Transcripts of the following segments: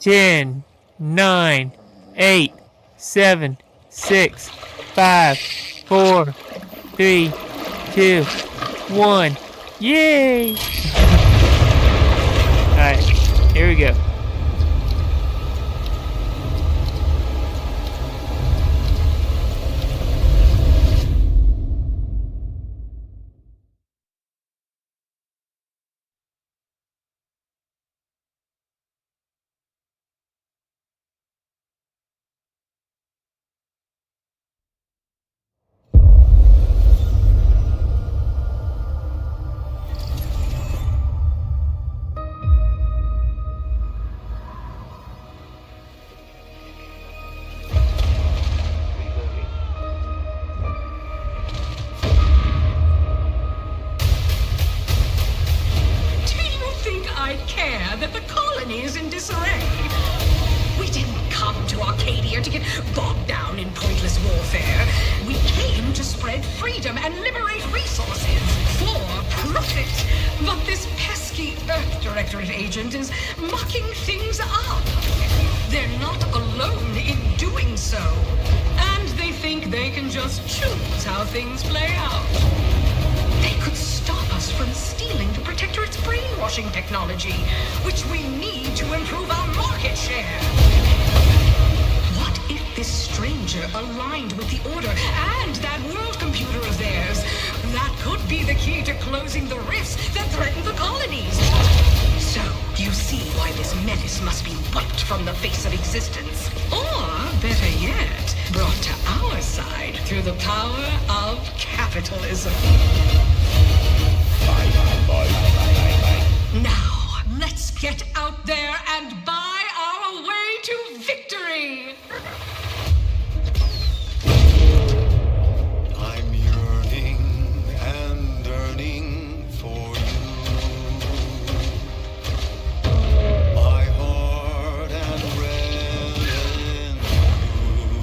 10, 9, 8, 7, 6, 5, 4, 3, 2, 1. Yay! Alright, here we go. That the colony is in disarray. We didn't come to Arcadia to get bogged down in pointless warfare. We came to spread freedom and liberate resources for profit. But this pesky Earth Directorate agent is mucking things up. They're not alone in doing so. And they think they can just choose how things play out. They could stop us from stealing the Protectorate's brainwashing technology, which we need to improve our market share. What if this stranger aligned with the Order and that world computer of theirs? That could be the key to closing the rifts that threaten the colonies. So, you see why this menace must be wiped from the face of existence. Or, better yet, brought to our side through the power of capitalism. Now, let's get out there and buy our way to victory! I'm yearning and yearning for you. My heart and red in you.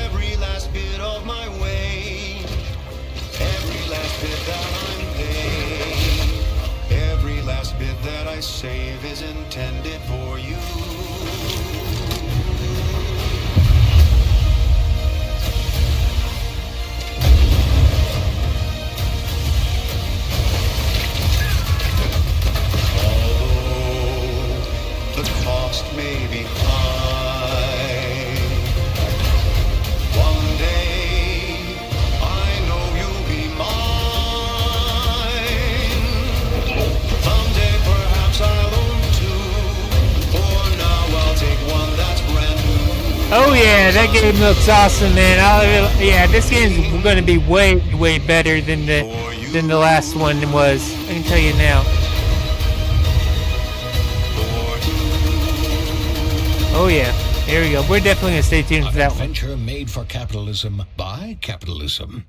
Every last bit of my way, every last bit that I'm paid, every last bit that I save is intended for you. Although the cost may be high, one day I know you'll be mine. Someday perhaps I'll own two. For now I'll take one that's brand new. Oh yeah, that game looks awesome, man. Yeah, this game's going to be way better than the last one was. I can tell you now. Oh yeah, here we go. We're definitely gonna stay tuned for that one. Adventure made for capitalism by capitalism.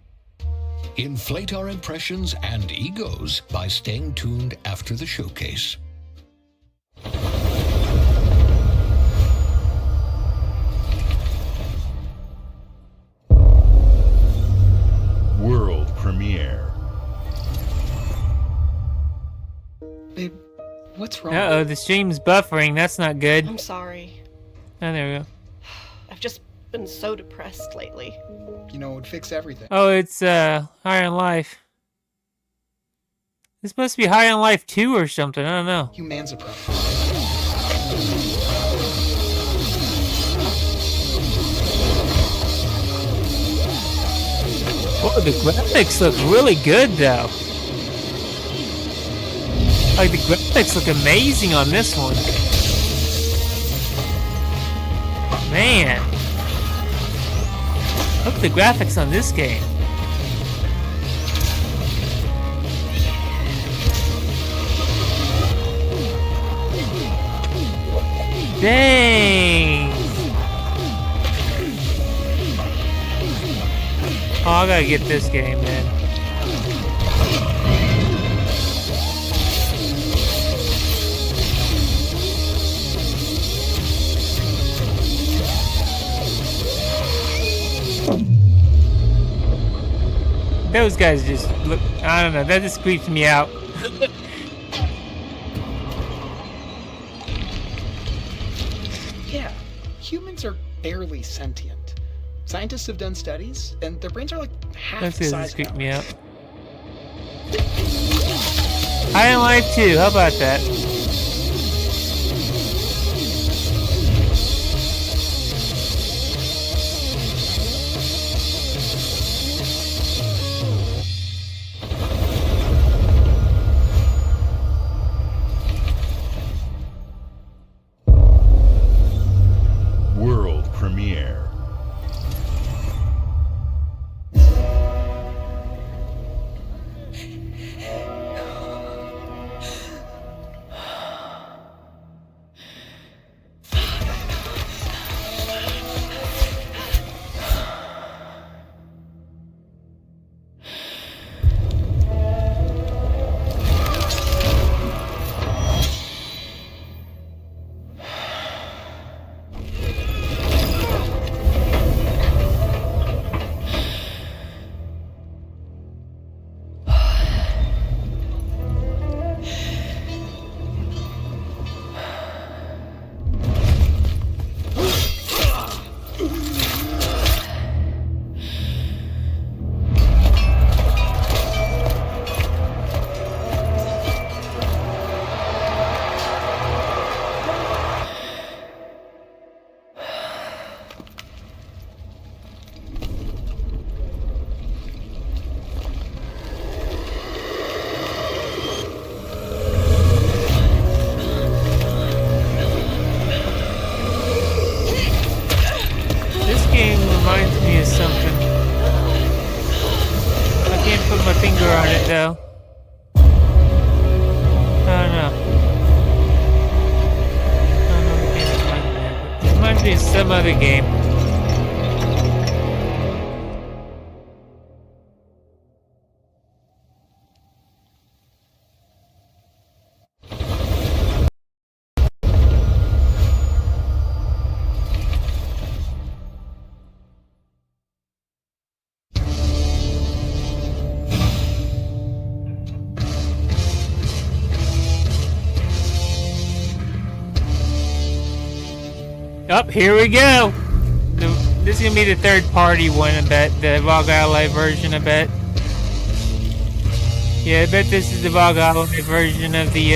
Inflate our impressions and egos by staying tuned after the showcase. World premiere. Babe, what's wrong? Uh-oh, the stream's buffering. That's not good. I'm sorry. Oh, there we go. I've just been so depressed lately. You know, it would fix everything. Oh, it's Higher on Life. This must be Higher on Life 2 or something. I don't know. You man's a pro. Oh, the graphics look really good, though. Like, the graphics look amazing on this one. Man. Look at the graphics on this game. Dang. Oh, I gotta get this game, man. Those guys just look, I don't know, that just creeps me out. humans are barely sentient. Scientists have done studies, and their brains are like half Let's the see, size this of creep me ours. out. I am live too. How about that? World premiere. This game reminds me of something. I can't put my finger on it though. I don't know. I don't know what game it reminds me of. It reminds me of some other game. Up, here we go. This is gonna be the third party one, I bet. The VOG Ally version, I bet. Yeah, I bet this is the VOG Ally version of the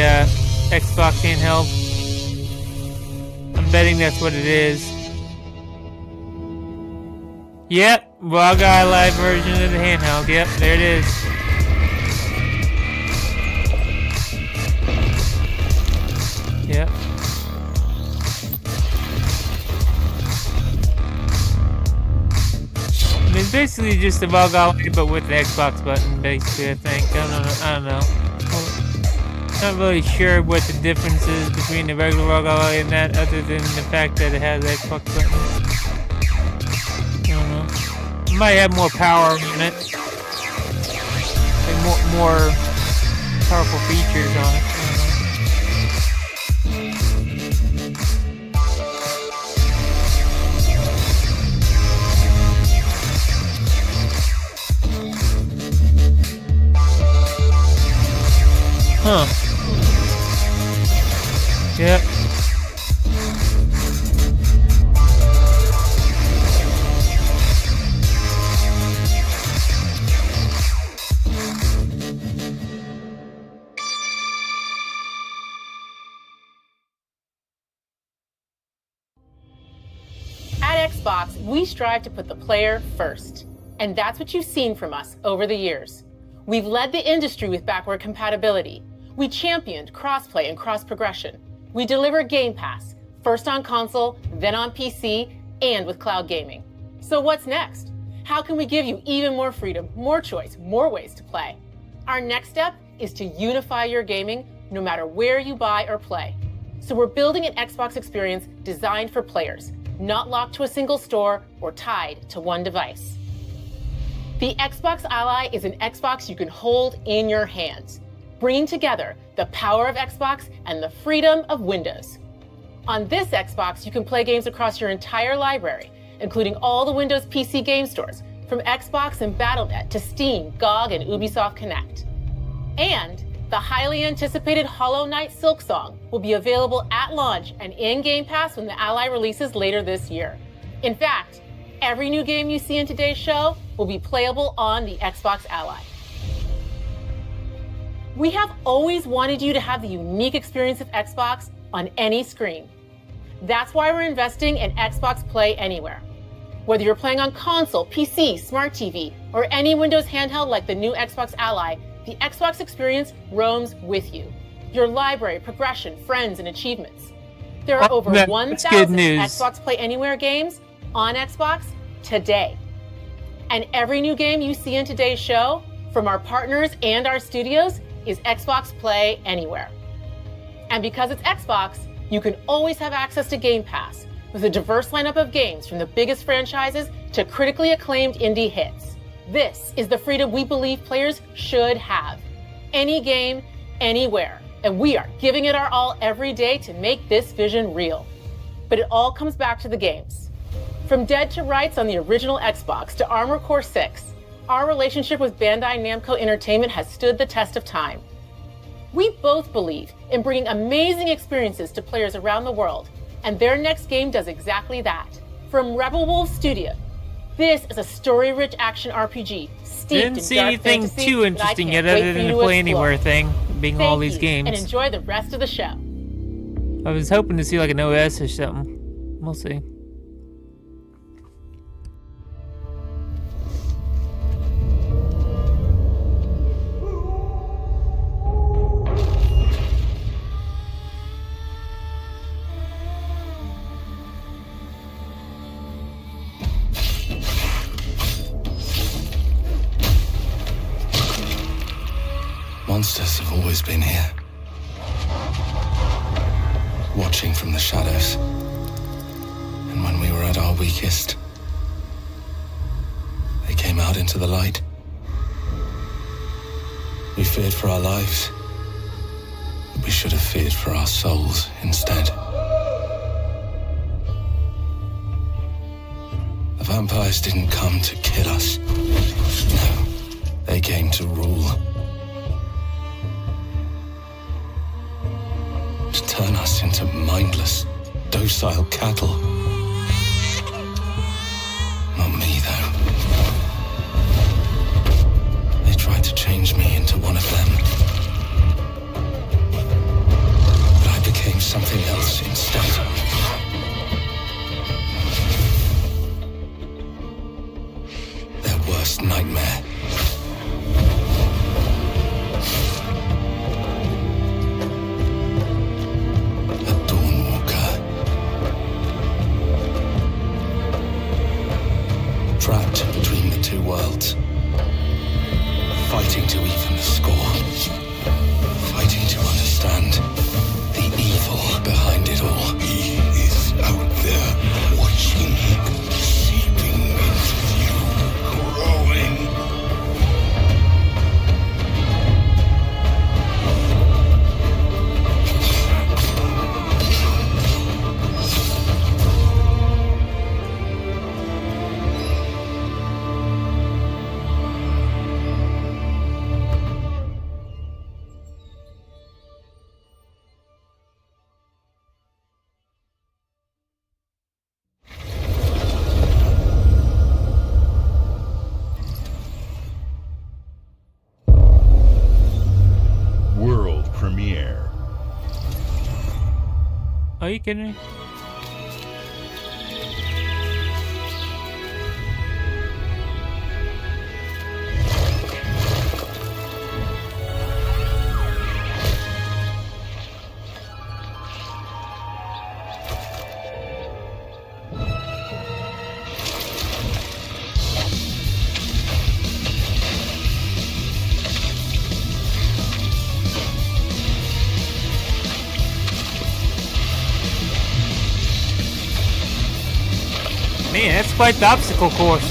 Xbox handheld. I'm betting that's what it is. Yep, VOG Ally version of the handheld. Yep, there it is. Yep. I mean, it's basically just a VOG Ally, but with the Xbox button, basically, I think. I don't know. Not really sure what the difference is between the regular VOG Ally and that, other than the fact that it has the Xbox button. I don't know. It might have more power in it. Like more powerful features on it. I don't know. Huh. Yep. At Xbox, we strive to put the player first. And that's what you've seen from us over the years. We've led the industry with backward compatibility. We championed crossplay and cross-progression. We deliver Game Pass, first on console, then on PC, and with cloud gaming. So what's next? How can we give you even more freedom, more choice, more ways to play? Our next step is to unify your gaming no matter where you buy or play. So we're building an Xbox experience designed for players, not locked to a single store or tied to one device. The Xbox Ally is an Xbox you can hold in your hands, bringing together the power of Xbox and the freedom of Windows. On this Xbox, you can play games across your entire library, including all the Windows PC game stores, from Xbox and Battle.net to Steam, GOG, and Ubisoft Connect. And the highly anticipated Hollow Knight Silksong will be available at launch and in Game Pass when the Ally releases later this year. In fact, every new game you see in today's show will be playable on the Xbox Ally. We have always wanted you to have the unique experience of Xbox on any screen. That's why we're investing in Xbox Play Anywhere. Whether you're playing on console, PC, smart TV, or any Windows handheld like the new Xbox Ally, the Xbox experience roams with you. Your library, progression, friends, and achievements. There are over That's 1,000 good news. Xbox Play Anywhere games on Xbox today. And every new game you see in today's show, from our partners and our studios, is Xbox Play Anywhere. And because it's Xbox, you can always have access to Game Pass with a diverse lineup of games from the biggest franchises to critically acclaimed indie hits. This is the freedom we believe players should have. Any game, anywhere. And we are giving it our all every day to make this vision real. But it all comes back to the games. From Dead to Rights on the original Xbox to Armored Core 6, our relationship with Bandai Namco Entertainment has stood the test of time. We both believe in bringing amazing experiences to players around the world, and their next game does exactly that. From Rebel Wolves Studio, this is a story-rich action RPG steeped Didn't in see dark anything fantasy too that I interesting can't yet wait other for than you the to Play explore. Anywhere thing, being all these Thank you, games. and enjoy the rest of the show. I was hoping to see like an OS or something. We'll see. Monsters have always been here, watching from the shadows. And when we were at our weakest, they came out into the light. We feared for our lives, but we should have feared for our souls instead. The vampires didn't come to kill us. No, they came to rule. To turn us into mindless, docile cattle. Not me, though. They tried to change me into one of them. But I became something else instead. Their worst nightmare. Trapped between the two worlds, fighting to even the score, fighting to understand the evil behind it all. He is out there watching, seeping into you, growing. World premiere. Are you kidding me? Man, that's quite the obstacle course.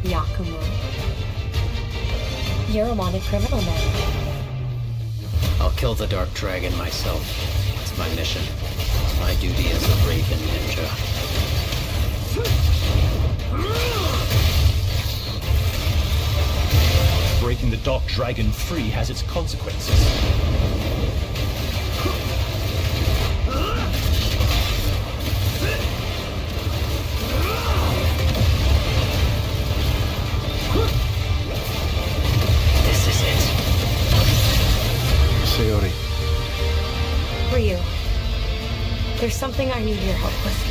Yakumo. You're a wanted criminal now. I'll kill the Dark Dragon myself. It's my mission. It's my duty as a Raven Ninja. Breaking the Dark Dragon free has its consequences. This is it. Sayori. RYO, there's something I need your help with.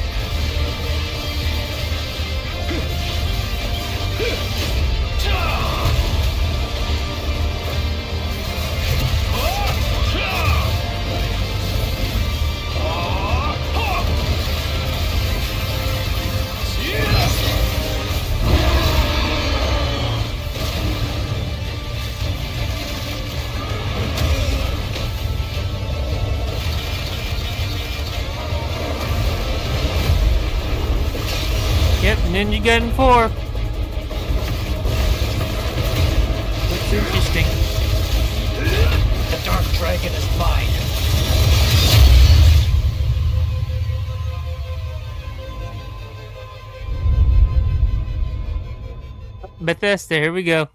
Yep, Ninja Gaiden 4. Looks interesting. The Dark Dragon is mine. Bethesda, here we go.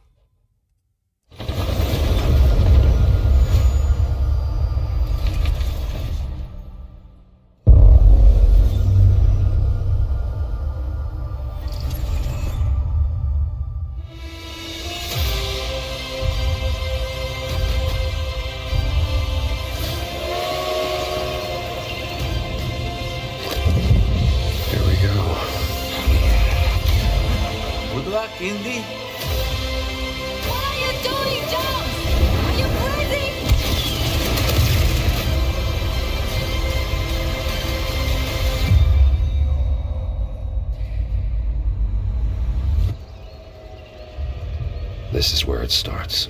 Here we go. Good luck, Indy. What are you doing, Jones? Are you crazy? This is where it starts.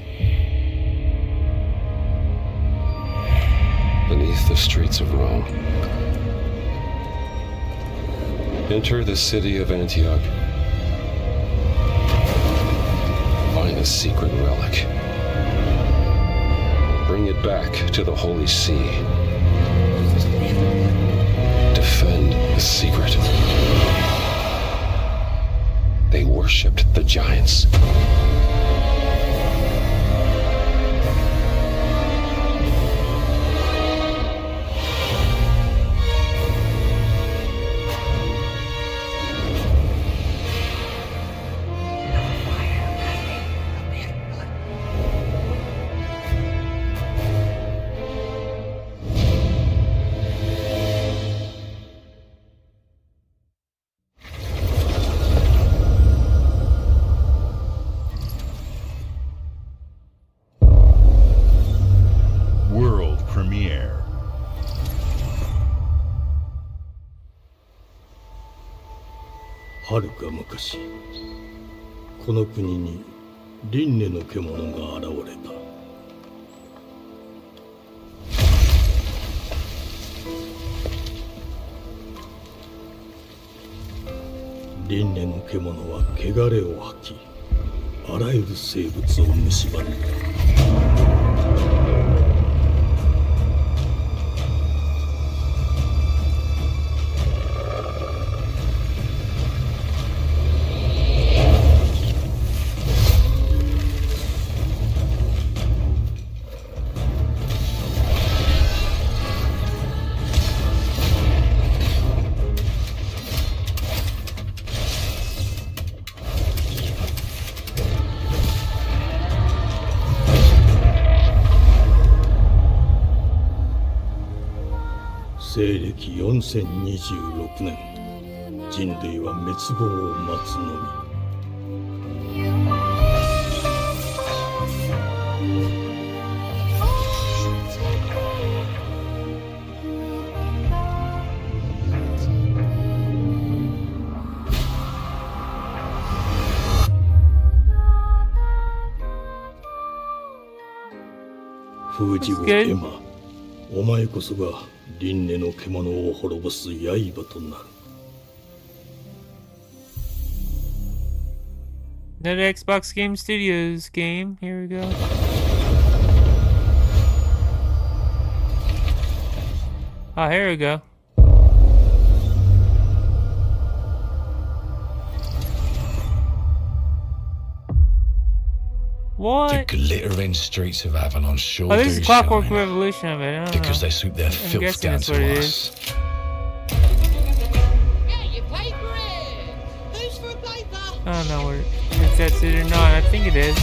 Beneath the streets of Rome. Enter the city of Antioch. Find a secret relic. Bring it back to the Holy See. Defend the secret. They worshipped the giants. World premiere. はるか昔、この国に輪廻の獣が現れた。輪廻の獣は汚れを吐き、あらゆる生物を蝕んだ。西暦4026年、人類は滅亡を待つのみ。封じ子エマ、お前こそが輪廻の獣を滅ぼす刃となる。Another Xbox Game Studios game. Here we go. Oh, here we go. What? The glittering streets of Avalon sure Oh, this do is Clockwork shine, Revolution of it. I don't because know. they suit their I'm filth guessing down that's what to it us. is. I don't know if that's it or not. I think it is.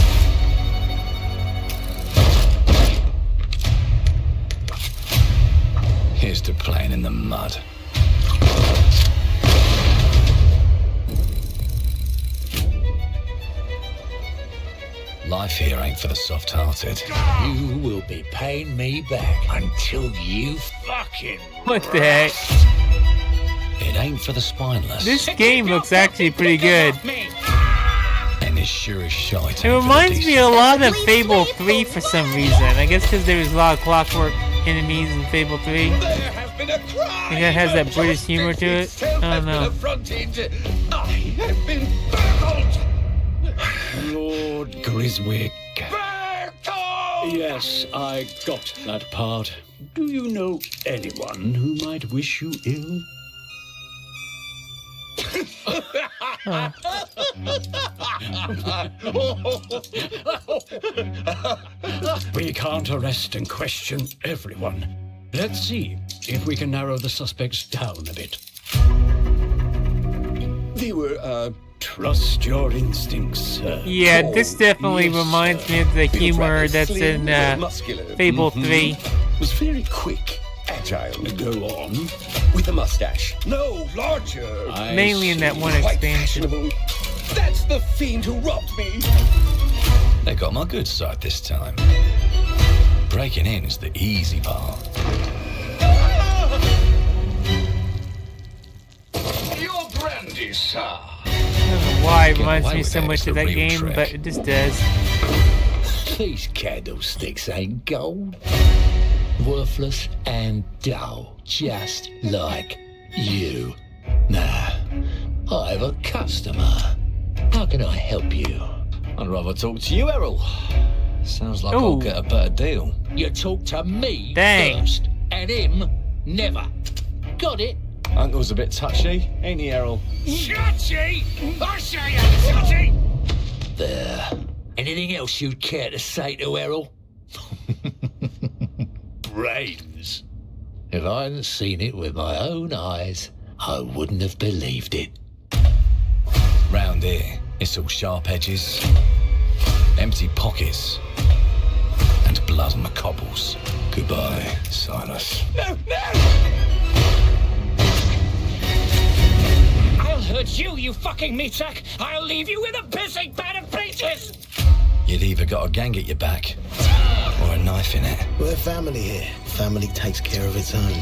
Here's to playing in the mud. Life here ain't for the soft-hearted. You will be paying me back until you fucking What the heck? It ain't for the spineless. This game looks actually pretty good. And it sure is shite. It reminds me a lot of Fable 3 for some reason. I guess because there was a lot of clockwork enemies in Fable 3. I think it has that British humor to it. I don't know. I have been burgled! Lord Griswick. Yes, I got that part. Do you know anyone who might wish you ill? We can't arrest and question everyone. Let's see if we can narrow the suspects down a bit. They were, trust your instincts, sir. Yeah, this definitely reminds me of the humor that's in Fable 3. Was very quick, agile. Go on. With a mustache. No, larger. Mainly in that one Quite expansion. fashionable. That's the fiend who robbed me. They got my good side this time. Breaking in is the easy part. Your brandy, sir. I don't know why it reminds away me with so that, much it's of the that real game, trick. but it just does. These candlesticks ain't gold. Worthless and dull, just like you. Nah, I have a customer. How can I help you? I'd rather talk to you, Errol. Sounds like I'll Ooh. get a better deal. You talk to me Dang. first, and him never. Got it? Uncle's a bit touchy, ain't he, Errol? Touchy? I say I'm touchy! There. Anything else you'd care to say to Errol? Brains. If I hadn't seen it with my own eyes, I wouldn't have believed it. Round here, it's all sharp edges, empty pockets, and blood on the cobbles. Goodbye, Silas. No, no! I'll hurt you, you fucking meatsack! I'll leave you with a pissing bed of peaches! You'd either got a gang at your back, or a knife in it. We're family here. Family takes care of its own.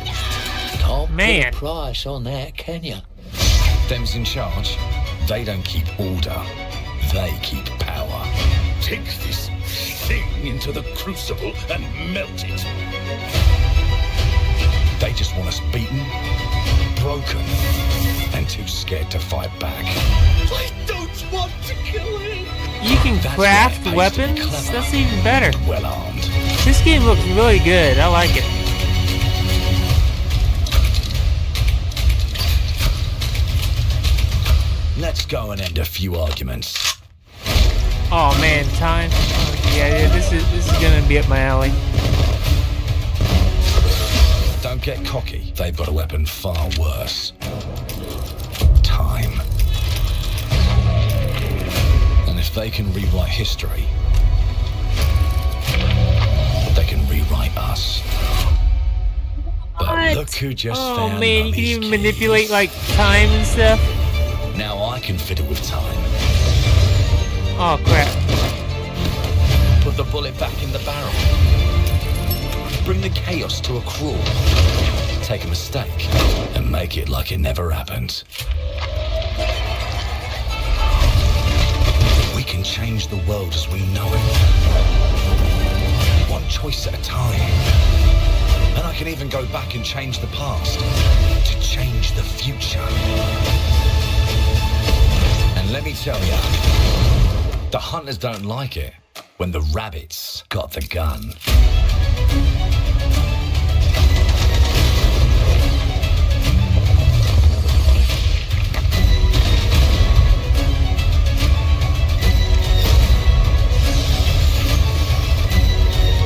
Can't Man. put a price on that, can you? Them's in charge. They don't keep order. They keep power. Take this thing into the crucible and melt it. They just want us beaten, broken, and too scared to fight back. I don't want to kill him. You can That's craft why it pays to be weapons? clever. That's even better. Well armed. This game looks really good. I like it. Let's go and end a few arguments. Oh man, time. Oh, yeah, this is gonna be up my alley. Don't get cocky. They've got a weapon far worse. Time. And if they can rewrite history, they can rewrite us. But look who just Oh found man, you can Mummy's even keys. manipulate like time and stuff. Now I can fiddle with time. Oh crap. Put the bullet back in the barrel. Bring the chaos to a crawl. Take a mistake and make it like it never happened. We can change the world as we know it. One choice at a time. And I can even go back and change the past to change the future. And let me tell you, The hunters don't like it when the rabbits got the gun.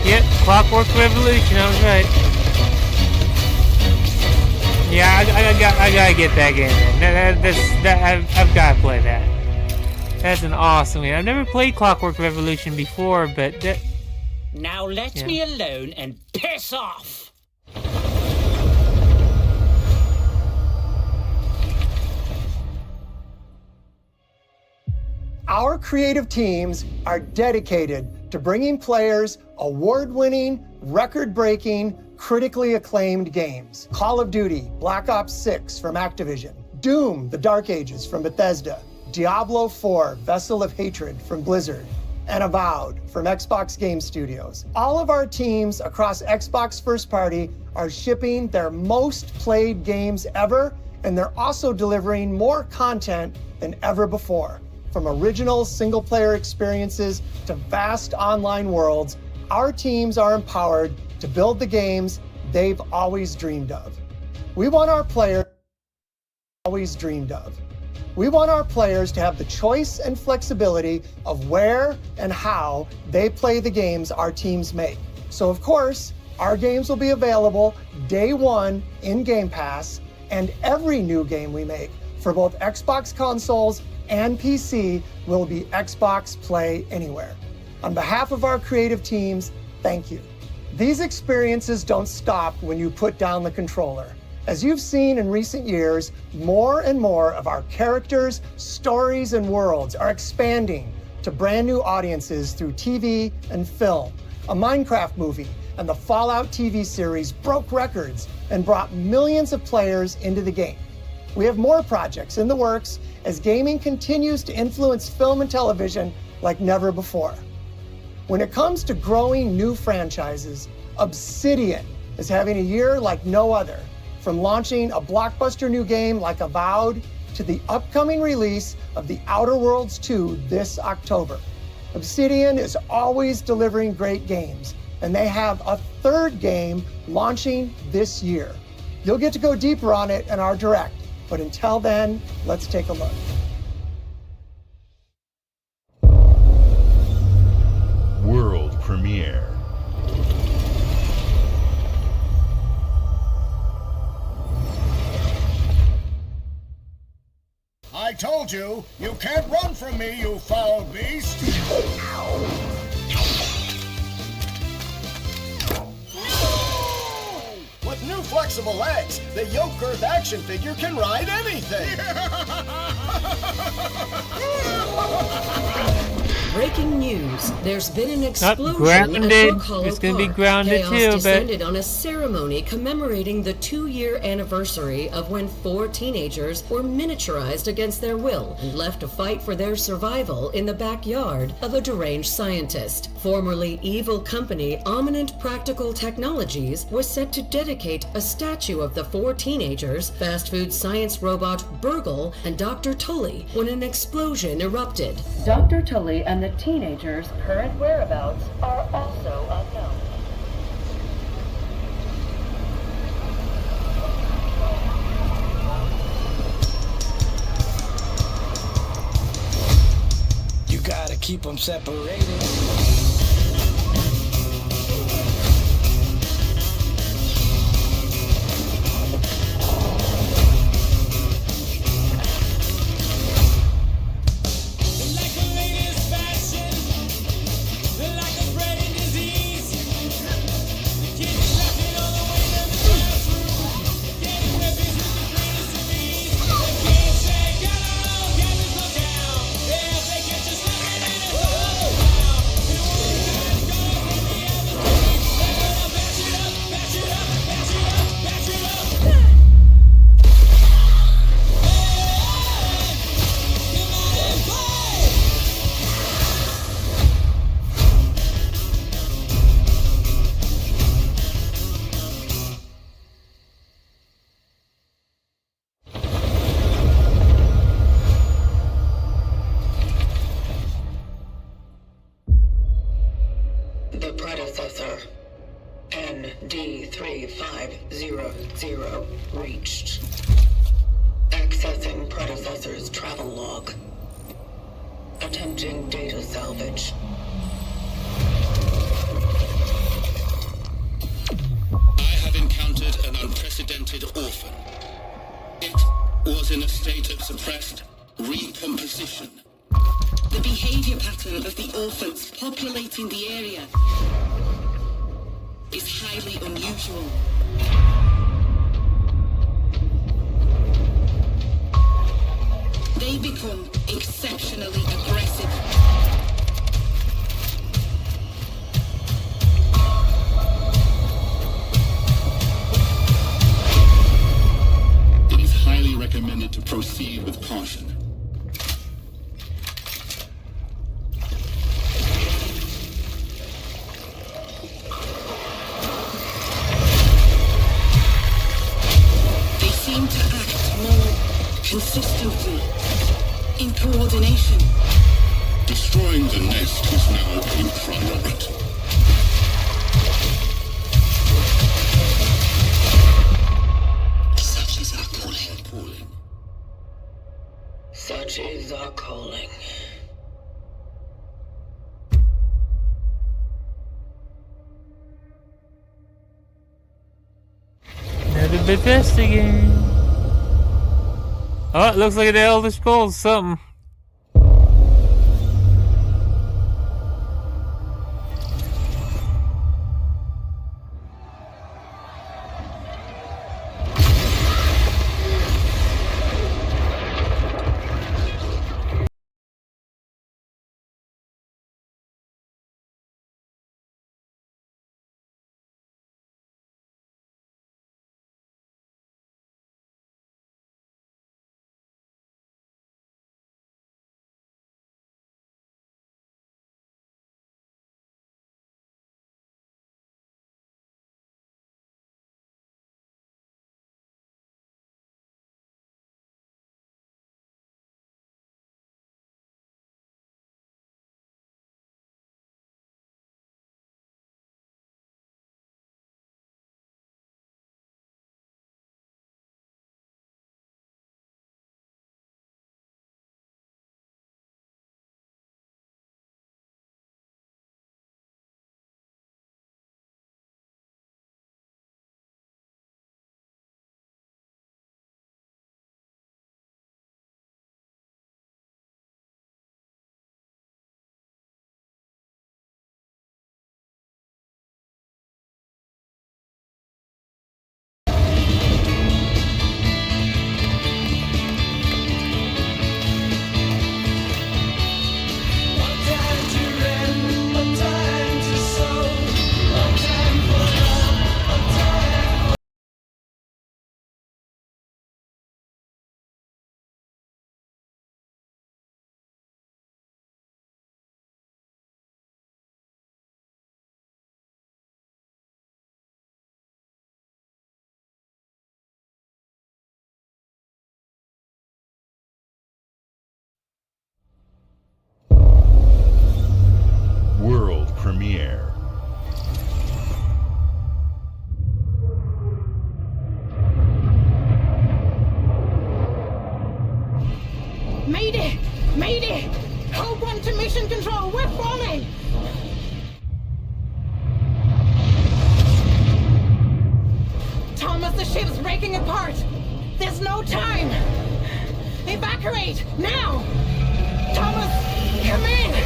Yep, Clockwork Revolution, I was right. Yeah, I gotta get that game, man. I've gotta play that. That's an awesome game. I've never played Clockwork Revolution before, but that... Now let me alone and piss off! Our creative teams are dedicated to bringing players award-winning, record-breaking, critically acclaimed games. Call of Duty, Black Ops 6 from Activision, Doom, The Dark Ages from Bethesda, Diablo 4, Vessel of Hatred from Blizzard, and Avowed from Xbox Game Studios. All of our teams across Xbox First Party are shipping their most played games ever, and they're also delivering more content than ever before. From original single-player experiences to vast online worlds, our teams are empowered to build the games they've always dreamed of. We want our players to have the choice and flexibility of where and how they play the games our teams make. So of course, our games will be available day one in Game Pass, and every new game we make for both Xbox consoles and PC will be Xbox Play Anywhere. On behalf of our creative teams, thank you. These experiences don't stop when you put down the controller. As you've seen in recent years, more and more of our characters, stories, and worlds are expanding to brand new audiences through TV and film. A Minecraft movie and the Fallout TV series broke records and brought millions of players into the game. We have more projects in the works as gaming continues to influence film and television like never before. When it comes to growing new franchises, Obsidian is having a year like no other. From launching a blockbuster new game like Avowed to the upcoming release of The Outer Worlds 2 this October. Obsidian is always delivering great games, and they have a third game launching this year. You'll get to go deeper on it in our Direct, but until then, let's take a look. World premiere. I told you, you can't run from me, you foul beast! With new flexible legs, the Yoke Girth action figure can ride anything! Breaking news. There's been an explosion Grounded. at Brook Hollow It's gonna be Park. grounded Chaos too, but descended on a ceremony commemorating the 2-year anniversary of when 4 teenagers were miniaturized against their will and left to fight for their survival in the backyard of a deranged scientist. Formerly evil company Ominent Practical Technologies was set to dedicate a statue of the 4 teenagers, fast food science robot Burgle and Dr. Tully, when an explosion erupted. Dr. Tully and the teenagers' current whereabouts are also unknown. You gotta keep them separated. predecessor. ND3500 reached. Accessing predecessor's travel log. Attempting data salvage. I have encountered an unprecedented orphan. It was in a state of suppressed recomposition. The behavior pattern of the orphans populating the area is highly unusual. They become exceptionally aggressive. It is highly recommended to proceed with caution. They seem to act more consistently, in coordination. Destroying the nest is now a priority. Such is our calling. Such is our calling. Another Bethesda game. Oh, it looks like the Elder Scrolls something. World premiere. Mayday! Mayday! Code 1 to mission control, we're falling! Thomas, the ship's breaking apart! There's no time! Evacuate! Now! Thomas, come in!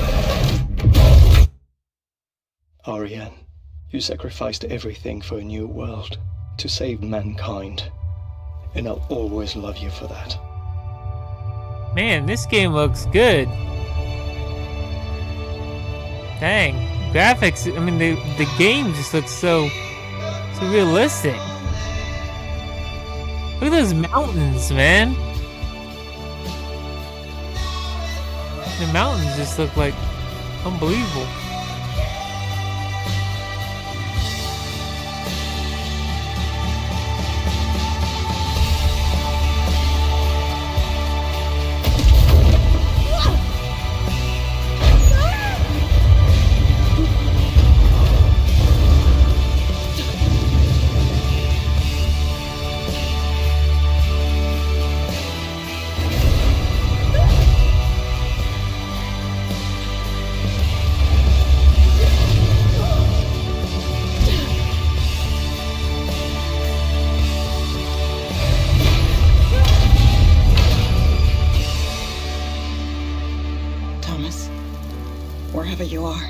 Ariane, you sacrificed everything for a new world, to save mankind. And I'll always love you for that. Man, this game looks good. Dang. Graphics, I mean, the game just looks so realistic. Look at those mountains, man. The mountains just look like unbelievable. Wherever you are,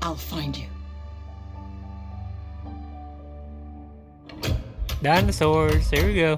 I'll find you. Dinosaurs. Here we go.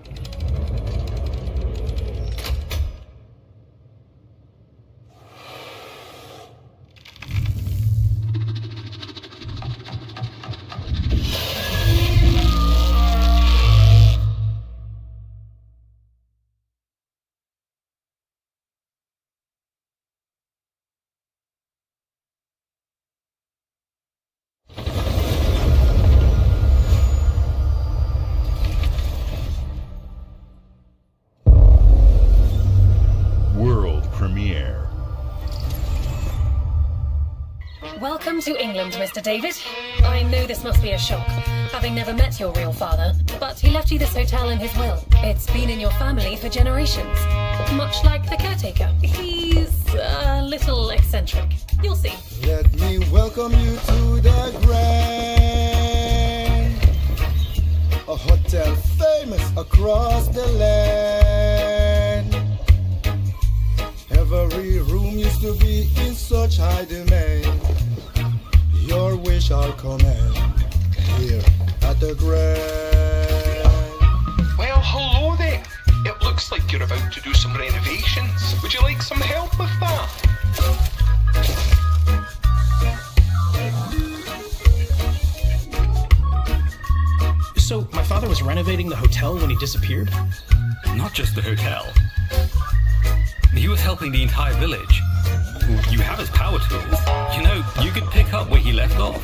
World premiere. Welcome to England, Mr. David. I know this must be a shock, having never met your real father, but he left you this hotel in his will. It's been in your family for generations, much like the caretaker. He's a little eccentric. You'll see. Let me welcome you to the Grand, a hotel famous across the land. Every room used to be in such high demand. Your wish I'll command here at the Grand. Well, hello there. It looks like you're about to do some renovations. Would you like some help with that? So, my father was renovating the hotel when he disappeared? Not just the hotel. He was helping the entire village. You have his power tools. You know, you could pick up where he left off.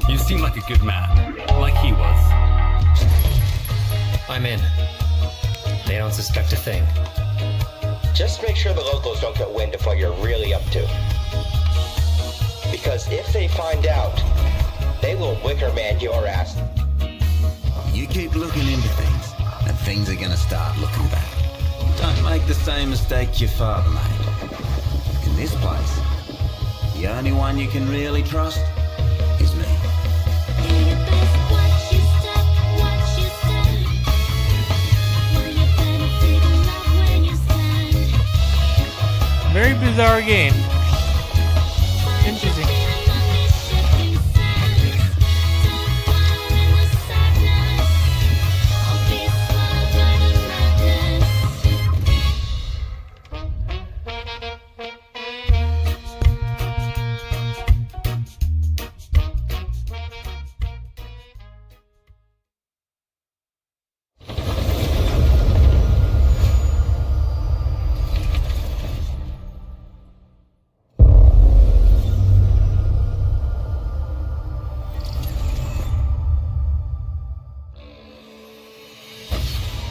You seem like a good man, like he was. I'm in. They don't suspect a thing. Just make sure the locals don't get wind of what you're really up to. Because if they find out, they will wicker man your ass. You keep looking into things, and things are gonna start looking back. Don't make the same mistake your father made. In this place, the only one you can really trust is me. Very bizarre game. Interesting.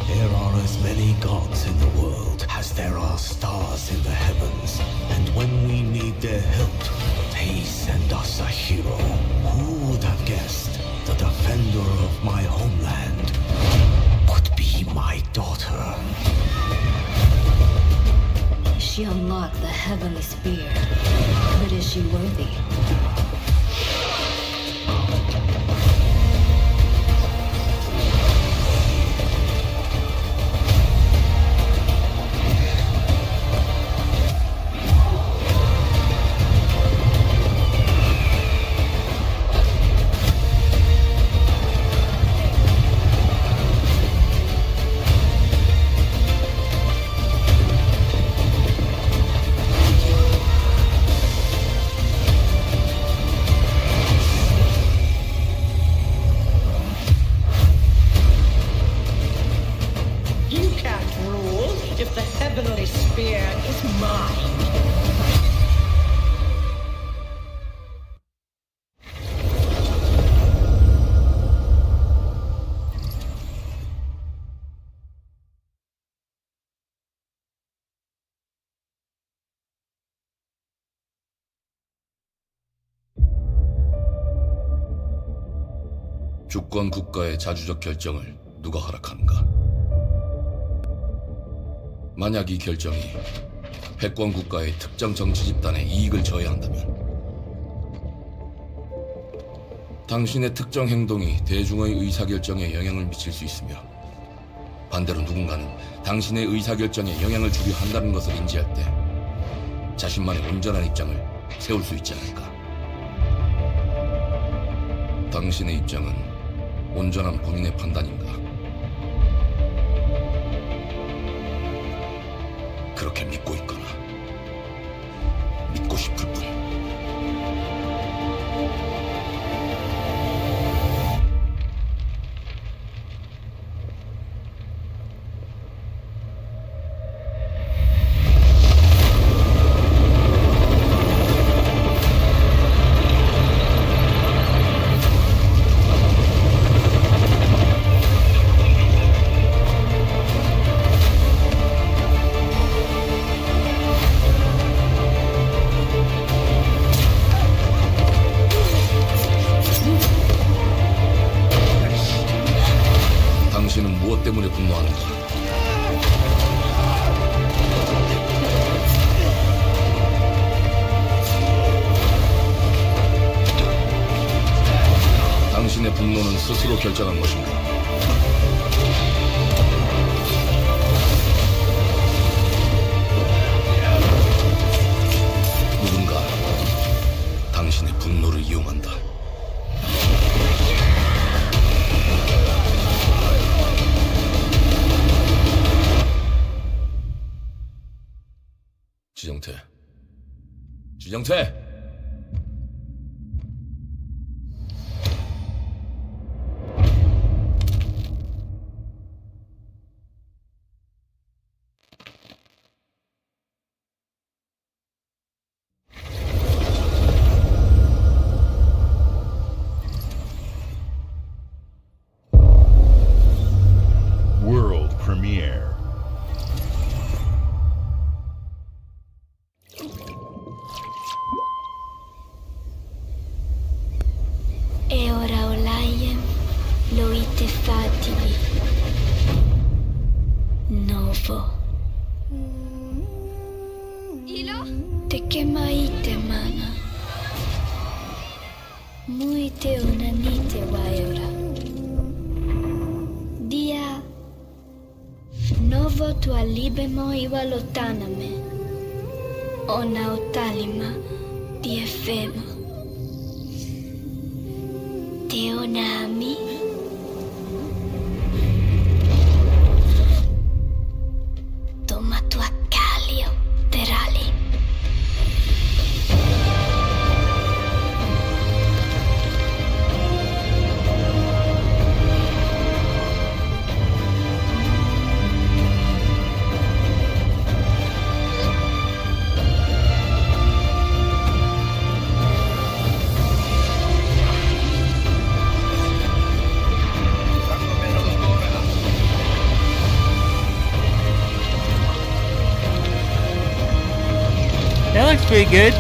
There are as many gods in the world as there are stars in the heavens. And when we need their help, they send us a hero. Who would have guessed the defender of my homeland would be my daughter? She unlocked the heavenly spear, but is she worthy? You can't rule if the heavenly spear is mine. 주권 국가의 자주적 결정을 누가 허락하는가? 만약 이 결정이 패권 국가의 특정 정치 집단의 이익을 저해한다면 당신의 특정 행동이 대중의 의사결정에 영향을 미칠 수 있으며 반대로 누군가는 당신의 의사결정에 영향을 주려 한다는 것을 인지할 때 자신만의 온전한 입장을 세울 수 있지 않을까? 당신의 입장은 온전한 본인의 판단인가? 그렇게 믿고 있거나 믿고 싶을 뿐. 당신은 무엇 때문에 분노하는가? 당신의 분노는 스스로 결정한 것인가? 누군가 당신의 분노를 이용한다. 지정태! World premiere. E ora olaiem loite fativi. Novo. Ilo? Te kemaite mana. Muite unanite waiora. Dia. Novo tua libemo iwa lotaname. Ona otalima di efemo. Teonami. Toma tua calio, terali. That looks pretty good.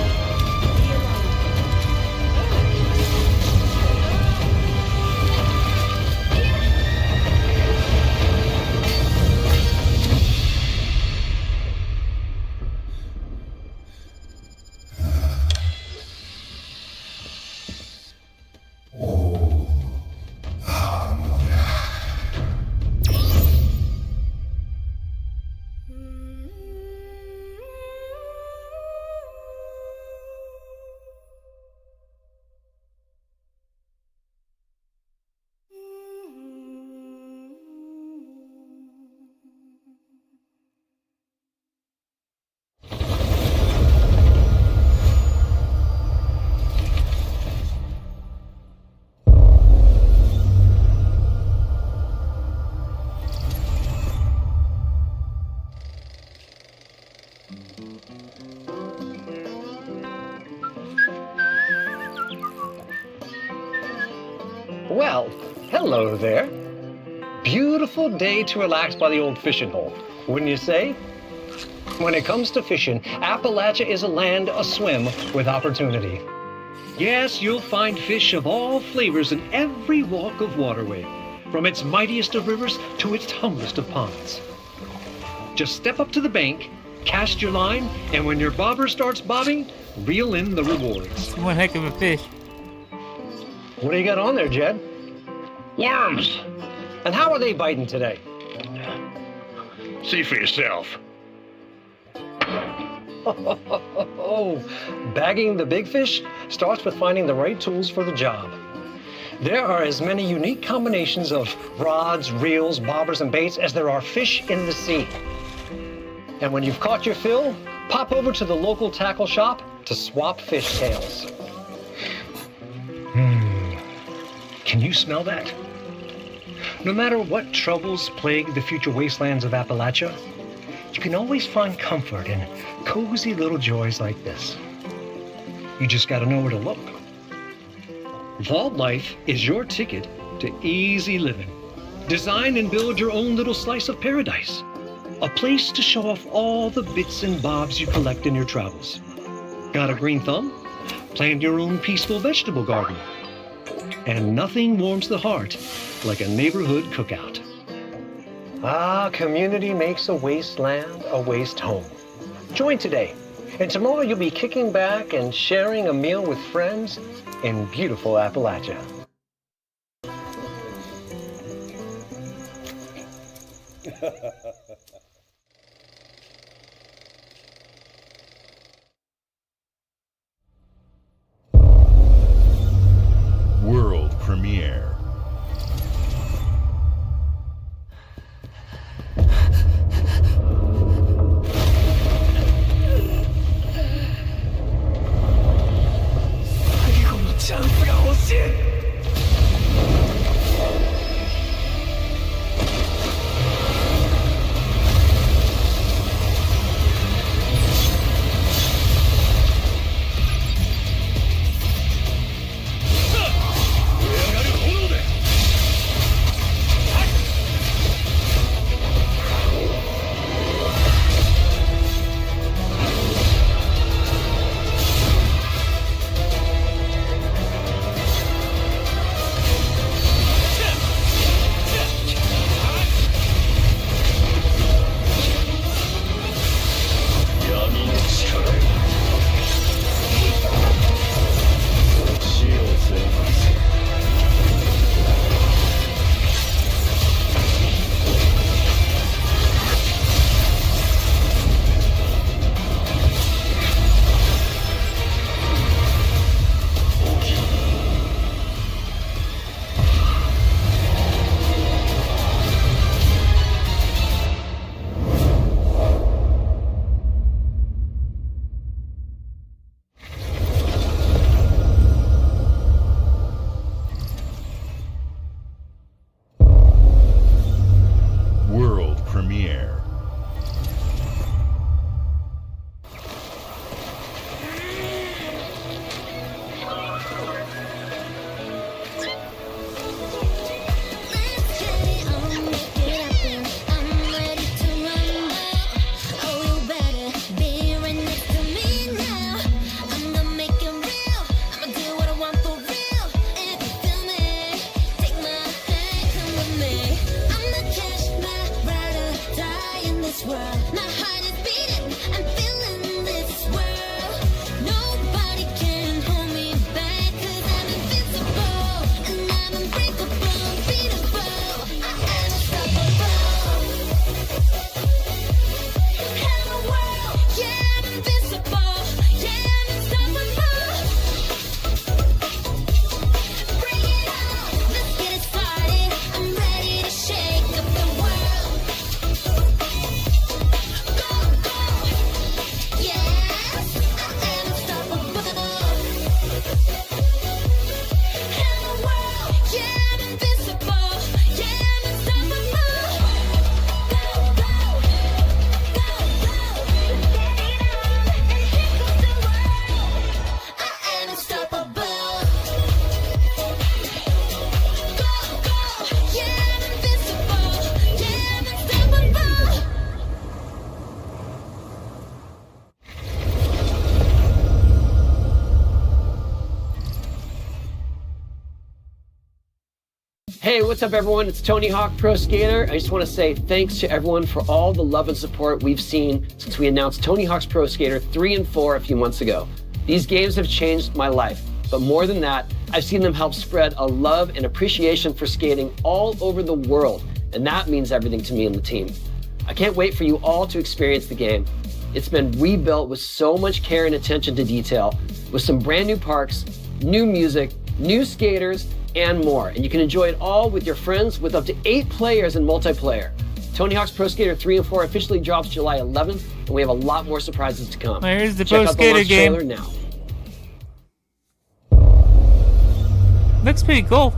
Well, hello there. Beautiful day to relax by the old fishing hole, wouldn't you say? When it comes to fishing, Appalachia is a land aswim with opportunity. Yes, you'll find fish of all flavors in every walk of waterway, from its mightiest of rivers to its humblest of ponds. Just step up to the bank, cast your line, and when your bobber starts bobbing, reel in the rewards. That's one heck of a fish. What do you got on there, Jed? Worms! And how are they biting today? See for yourself. Bagging the big fish starts with finding the right tools for the job. There are as many unique combinations of rods, reels, bobbers, and baits as there are fish in the sea. And when you've caught your fill, pop over to the local tackle shop to swap fish tails. Can you smell that? No matter what troubles plague the future wastelands of Appalachia, you can always find comfort in cozy little joys like this. You just gotta know where to look. Vault Life is your ticket to easy living. Design and build your own little slice of paradise. A place to show off all the bits and bobs you collect in your travels. Got a green thumb? Plant your own peaceful vegetable garden. And nothing warms the heart like a neighborhood cookout. Community makes a wasteland a waste home. Join today, and tomorrow you'll be kicking back and sharing a meal with friends in beautiful Appalachia. World premiere. World premiere. Hey, what's up everyone? It's Tony Hawk Pro Skater. I just want to say thanks to everyone for all the love and support we've seen since we announced Tony Hawk's Pro Skater 3 and 4 a few months ago. These games have changed my life, but more than that, I've seen them help spread a love and appreciation for skating all over the world, and that means everything to me and the team. I can't wait for you all to experience the game. It's been rebuilt with so much care and attention to detail, with some brand new parks, new music, new skaters, and more. And you can enjoy it all with your friends with up to 8 players in multiplayer. Tony Hawk's Pro Skater 3 and 4 officially drops July 11th, and we have a lot more surprises to come. Here's the Check Pro out the Skater launch game. trailer now. Looks pretty cool.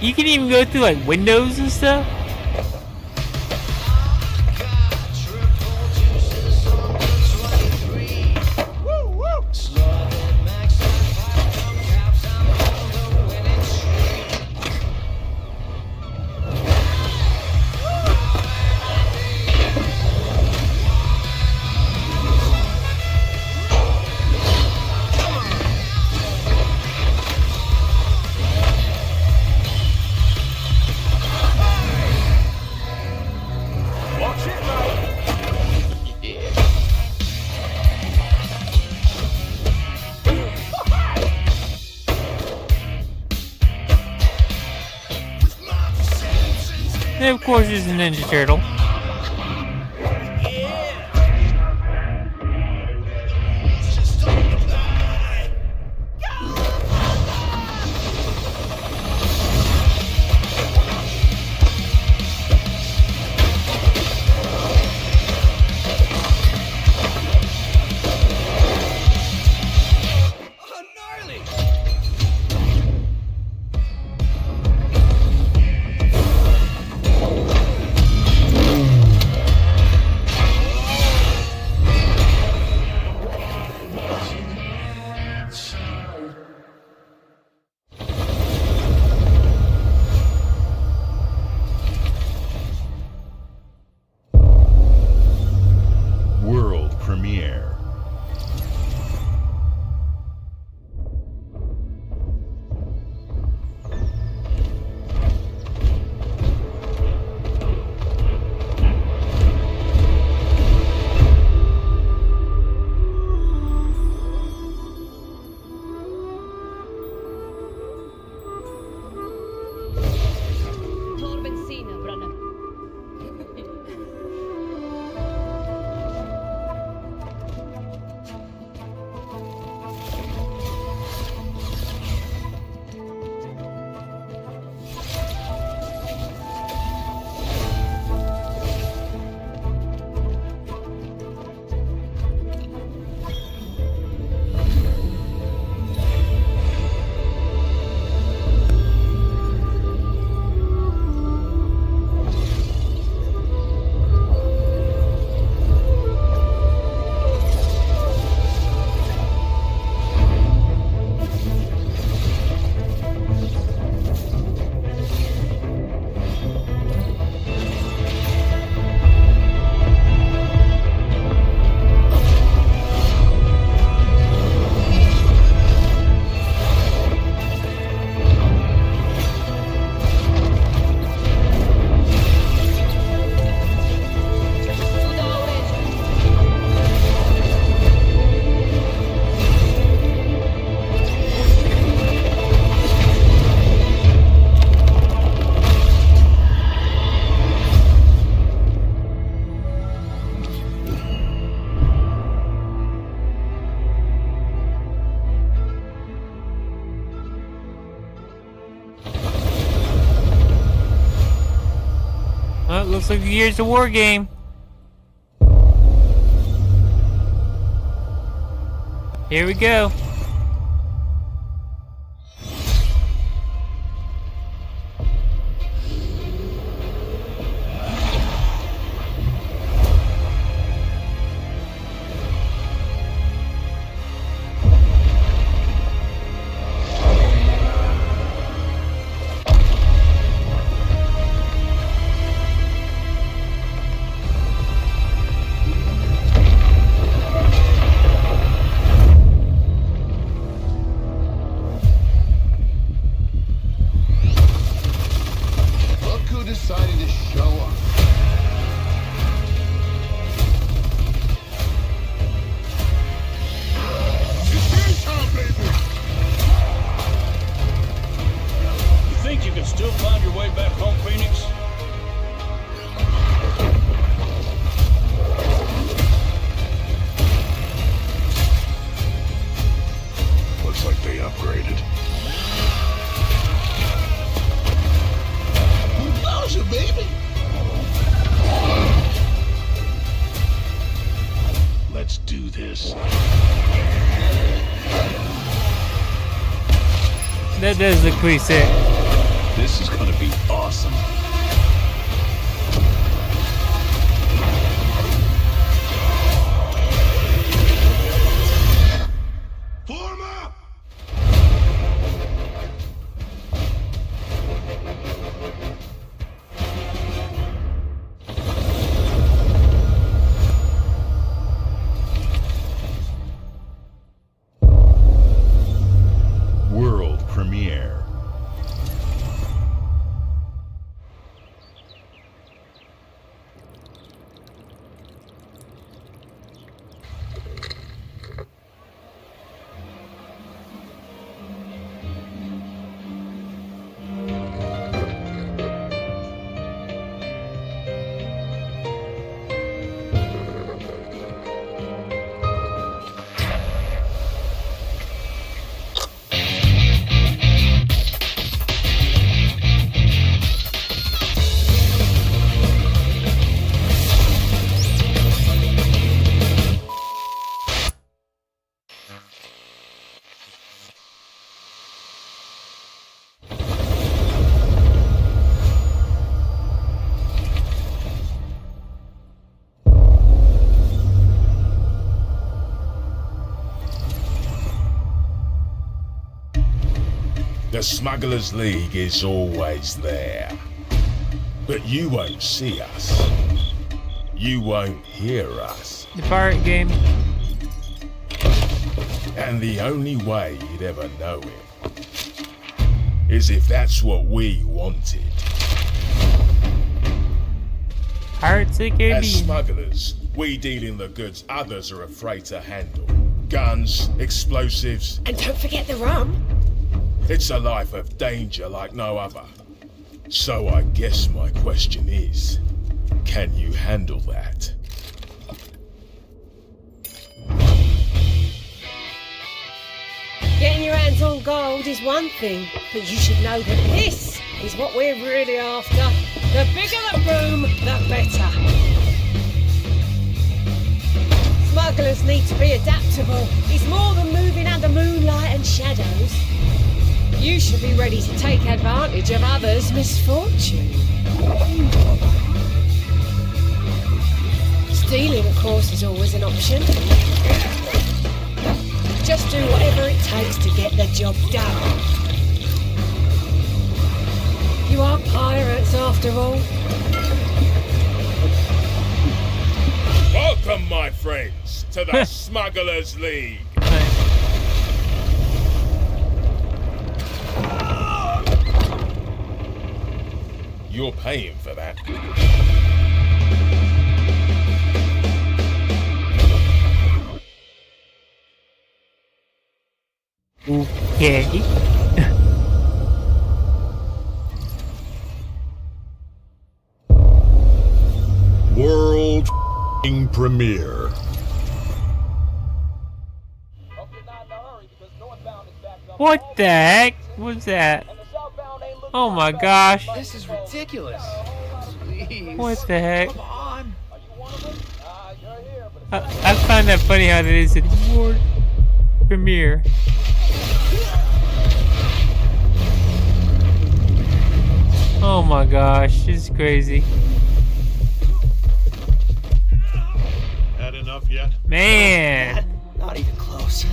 You can even go through like windows and stuff. And of course, there's a Ninja Turtle. World premiere. Well, it looks like the Gears of War game. Here we go. your way back home, Phoenix? Looks like they upgraded. Bowser, baby! Let's do this. That does look pretty sick. This is gonna be awesome. Form up! World premiere. The Smugglers League is always there. But you won't see us. You won't hear us. The pirate game. And the only way you'd ever know it is if that's what we wanted. Pirates AKB. As smugglers, we deal in the goods others are afraid to handle. Guns, explosives. And don't forget the rum. It's a life of danger like no other. So I guess my question is, can you handle that? Getting your hands on gold is one thing, but you should know that this is what we're really after. The bigger the room, the better. Smugglers need to be adaptable. It's more than moving under moonlight and shadows. You should be ready to take advantage of others' misfortune. Stealing, of course, is always an option. Just do whatever it takes to get the job done. You are pirates, after all. Welcome, my friends, to the Smugglers League. You're paying for that. Okay. World premiere. What the heck was that? Oh my gosh. This is ridiculous. Please. What the heck? Come on. I find that funny how it is in world premiere. Oh my gosh, this is crazy. Had enough yet? Man. Not even close.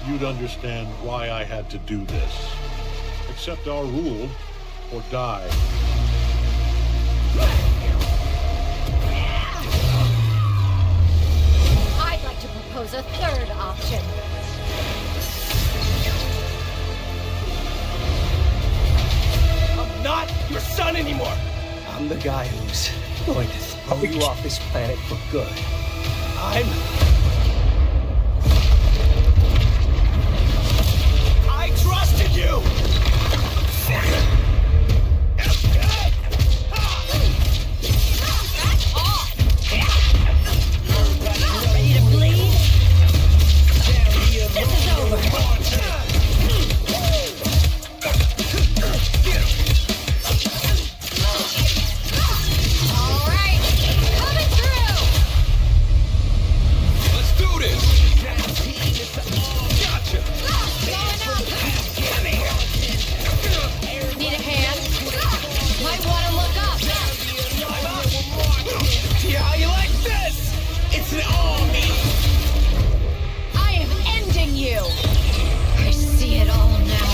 You'd understand why I had to do this. Accept our rule or die. I'd like to propose a third option. I'm not your son anymore. I'm the guy who's going to throw you off this planet for good. I trusted you! Ready to bleed? This is over. All right, coming through. Let's do this! Gotcha! Need a hand? Might want to look up. Yeah, how you like this? It's an army! I am ending you. I see it all now.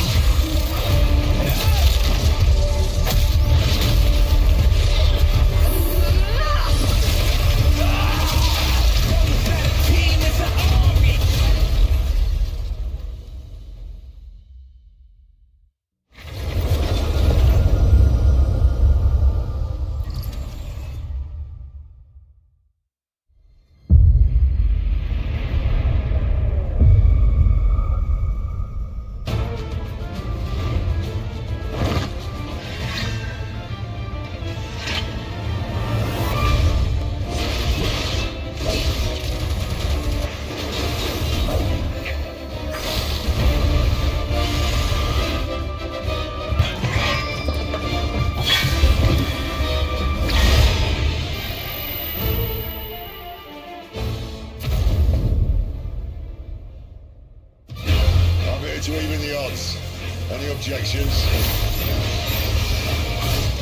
I'm here to even the odds. Any objections?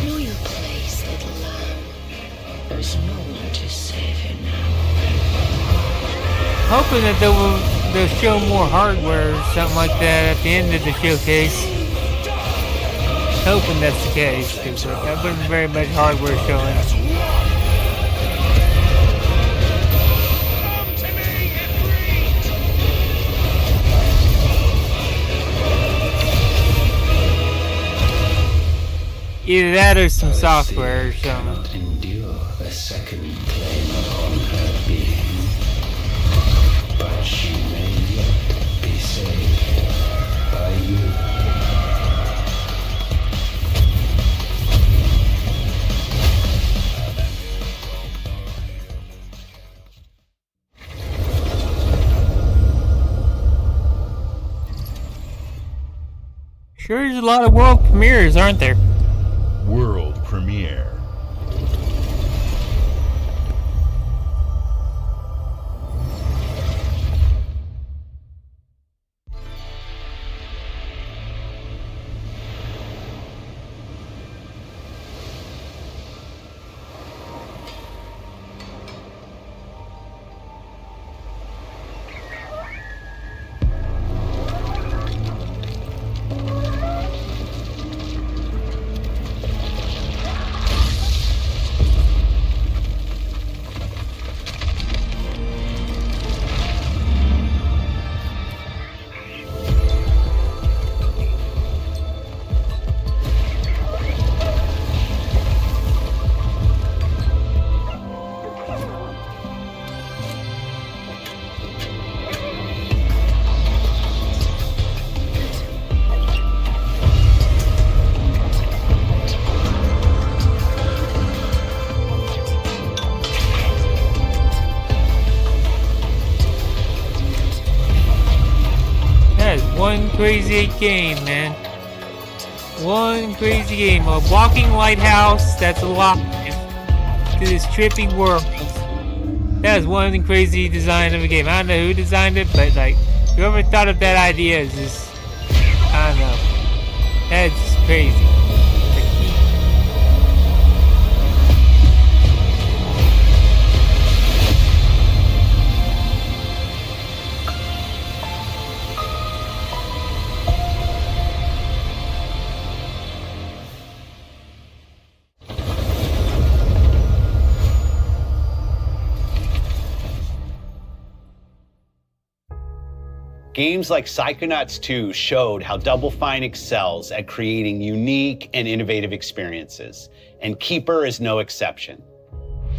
Know your place, little lamb. There's no one to save you now. Hoping that they'll show more hardware or something like that at the end of the showcase. Hoping that's the case, because that wasn't very much hardware showing. Either that or some software or something. Endure a second claim upon her being, but she may yet be saved by you. Sure, there's a lot of world premieres, aren't there? World premiere. One crazy game, man. One crazy game. A walking lighthouse that's alive to this trippy world. That is one crazy design of a game. I don't know who designed it, but like, whoever thought of that idea is just, I don't know. That's crazy. Games like Psychonauts 2 showed how Double Fine excels at creating unique and innovative experiences, and Keeper is no exception.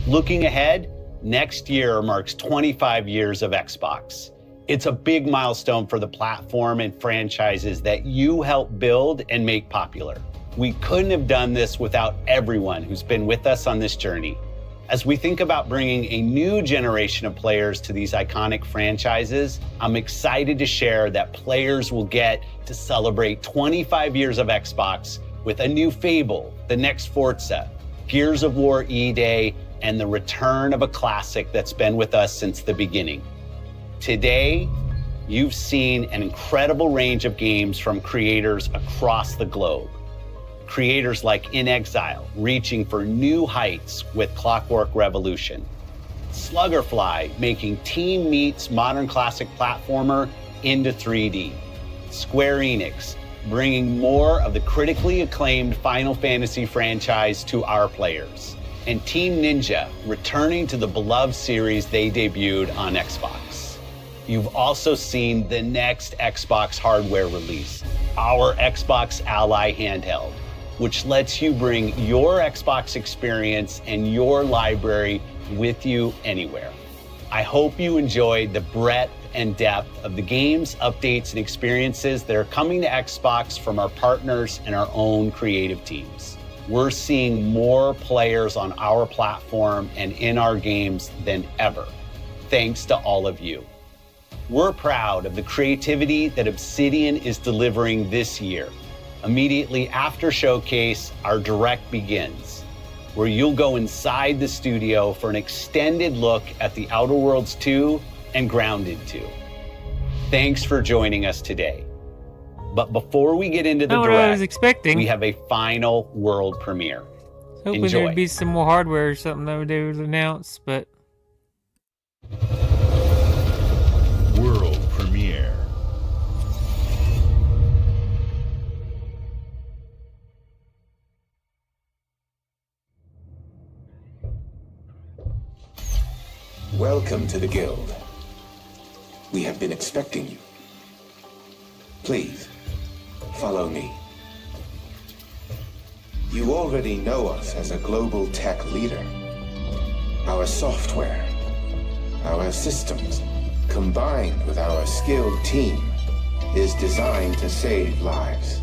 Looking ahead, next year marks 25 years of Xbox. It's a big milestone for the platform and franchises that you helped build and make popular. We couldn't have done this without everyone who's been with us on this journey. As we think about bringing a new generation of players to these iconic franchises, I'm excited to share that players will get to celebrate 25 years of Xbox with a new Fable, the next Forza, Gears of War E-Day, and the return of a classic that's been with us since the beginning. Today, you've seen an incredible range of games from creators across the globe. Creators like In Exile, reaching for new heights with Clockwork Revolution. Sluggerfly, making Team Meat's modern classic platformer into 3D. Square Enix, bringing more of the critically acclaimed Final Fantasy franchise to our players. And Team Ninja, returning to the beloved series they debuted on Xbox. You've also seen the next Xbox hardware release, our Xbox Ally handheld, which lets you bring your Xbox experience and your library with you anywhere. I hope you enjoyed the breadth and depth of the games, updates, and experiences that are coming to Xbox from our partners and our own creative teams. We're seeing more players on our platform and in our games than ever, thanks to all of you. We're proud of the creativity that Obsidian is delivering this year. Immediately after Showcase, our Direct begins, where you'll go inside the studio for an extended look at The Outer Worlds 2 and Grounded 2. Thanks for joining us today. But before we get into the Not what Direct, I was expecting. we have a final world premiere. Hoping Enjoy. there'd be some more hardware or something that they would announce, but World premiere. Welcome to the Guild. We have been expecting you. Please, follow me. You already know us as a global tech leader. Our software, our systems, combined with our skilled team, is designed to save lives.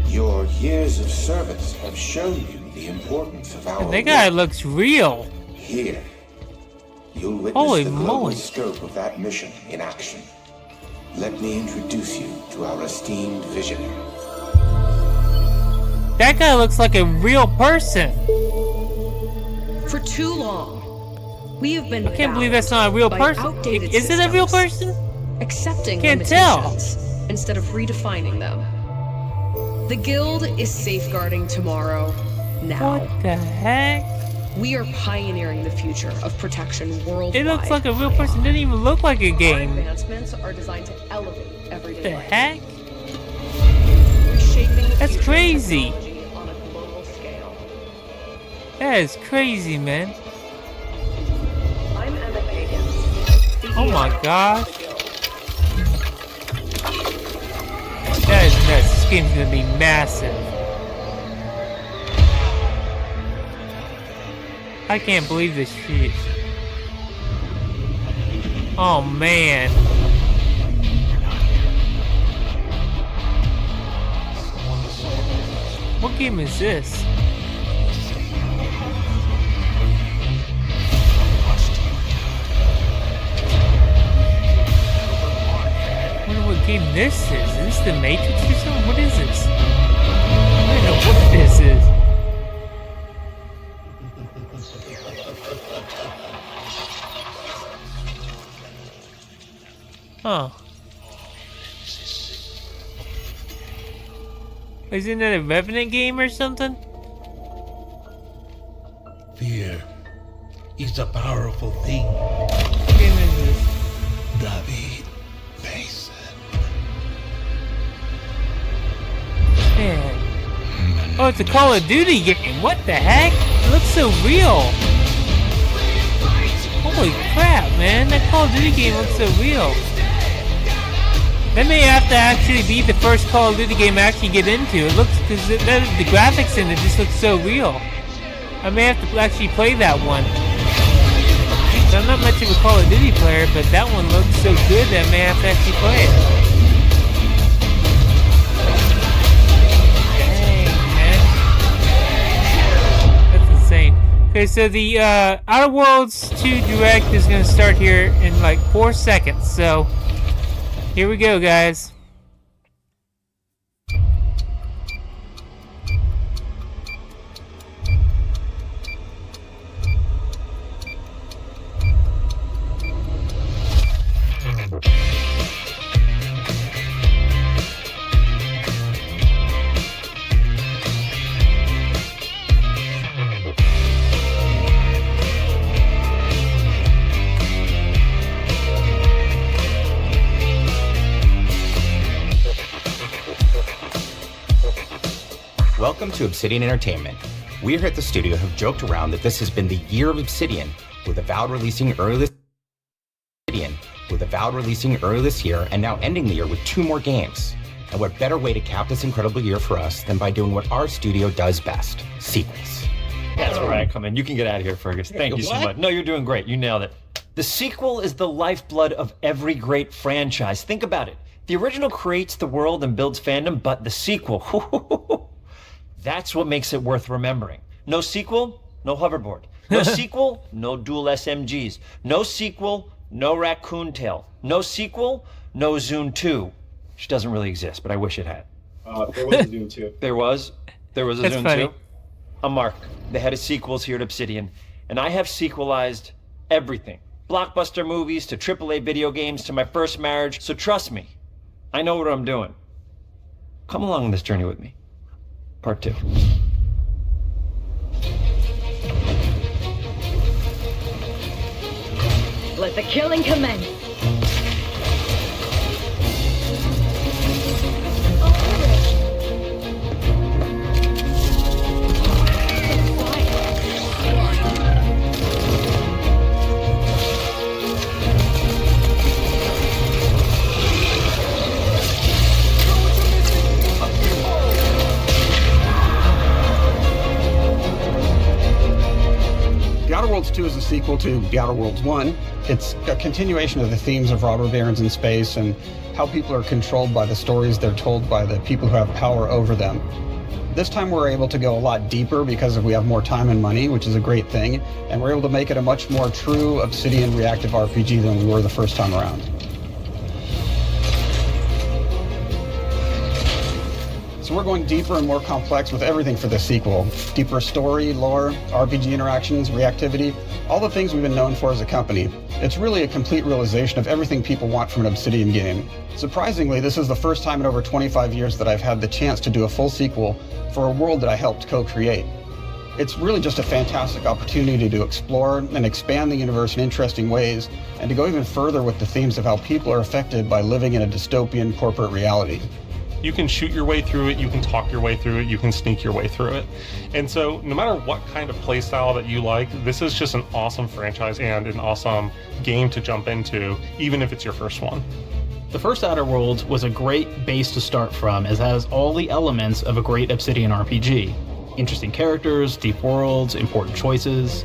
Your years of service have shown you the importance of our that guy work. looks real. Here, you'll witness Holy the global moly. scope of that mission in action. Let me introduce you to our esteemed visionary. That guy looks like a real person. For too long, we have been I can't believe that's not a real by person. outdated Is it a real person? accepting Can't tell. limitations instead of redefining them. The Guild is safeguarding tomorrow now. What the heck? We are pioneering the future of protection worldwide. It looks like a real person. Didn't even look like a Our game. advancements are designed to elevate everyday The life. heck? Reshaping the That's future of crazy. technology on a global scale. That is crazy, man. I'm Emma Pagan. Oh my gosh. That is nuts. This game's gonna be massive. I can't believe this shit. Oh man. What game is this? I wonder what game this is. Is this the Matrix or something? What is this? I don't know what this is. Huh. Isn't that a Revenant game or something? Fear is a powerful thing. What game is this? David Mason. Man. Oh, it's a Call of Duty game. What the heck? It looks so real. Holy Holy crap, man! That Call of Duty game looks so real. That may have to actually be the first Call of Duty game I actually get into. It looks, because the graphics in it just look so real. I may have to actually play that one. So I'm not much of a Call of Duty player, but that one looks so good that I may have to actually play it. Dang, man. That's insane. Okay, so the Outer Worlds 2 Direct is going to start here in like 4 seconds. So, here we go, guys. Welcome to Obsidian Entertainment. We here at the studio have joked around that this has been the year of Obsidian, with Avowed releasing early this year and now ending the year with 2 more games. And what better way to cap this incredible year for us than by doing what our studio does best, sequels. That's where I come in. You can get out of here, Fergus. Thank you so much. No, you're doing great. You nailed it. The sequel is the lifeblood of every great franchise. Think about it. The original creates the world and builds fandom, but the sequel, that's what makes it worth remembering. No sequel, no hoverboard. No sequel, no dual SMGs. No sequel, no raccoon tail. No sequel, no Zune 2. Which doesn't really exist, but I wish it had. There was a Zune 2. There was a That's Zune funny. 2. I'm Mark, the head of sequels here at Obsidian, and I have sequelized everything. Blockbuster movies to AAA video games to my first marriage, so trust me, I know what I'm doing. Come along on this journey with me. Part 2. Let the killing commence. The Outer Worlds 2 is a sequel to The Outer Worlds 1. It's a continuation of the themes of robber barons in space and how people are controlled by the stories they're told by the people who have power over them. This time we're able to go a lot deeper because we have more time and money, which is a great thing, and we're able to make it a much more true Obsidian reactive RPG than we were the first time around. So we're going deeper and more complex with everything for this sequel. Deeper story, lore, RPG interactions, reactivity, all the things we've been known for as a company. It's really a complete realization of everything people want from an Obsidian game. Surprisingly, this is the first time in over 25 years that I've had the chance to do a full sequel for a world that I helped co-create. It's really just a fantastic opportunity to explore and expand the universe in interesting ways, and to go even further with the themes of how people are affected by living in a dystopian corporate reality. You can shoot your way through it, you can talk your way through it, you can sneak your way through it. And so no matter what kind of play style that you like, this is just an awesome franchise and an awesome game to jump into, even if it's your first one. The first Outer Worlds was a great base to start from, as it has all the elements of a great Obsidian RPG. Interesting characters, deep worlds, important choices.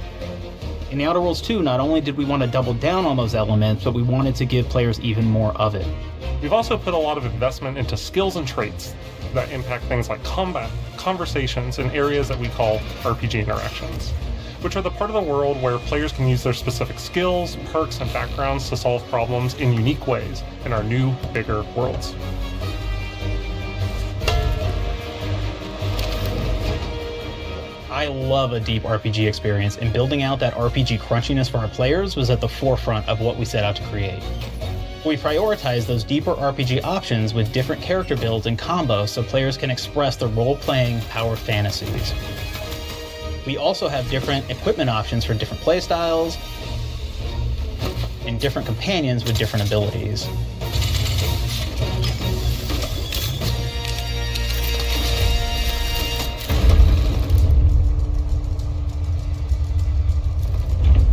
In the Outer Worlds 2, not only did we want to double down on those elements, but we wanted to give players even more of it. We've also put a lot of investment into skills and traits that impact things like combat, conversations, and areas that we call RPG interactions, which are the part of the world where players can use their specific skills, perks, and backgrounds to solve problems in unique ways in our new, bigger worlds. I love a deep RPG experience, and building out that RPG crunchiness for our players was at the forefront of what we set out to create. We prioritize those deeper RPG options with different character builds and combos so players can express their role-playing power fantasies. We also have different equipment options for different playstyles and different companions with different abilities.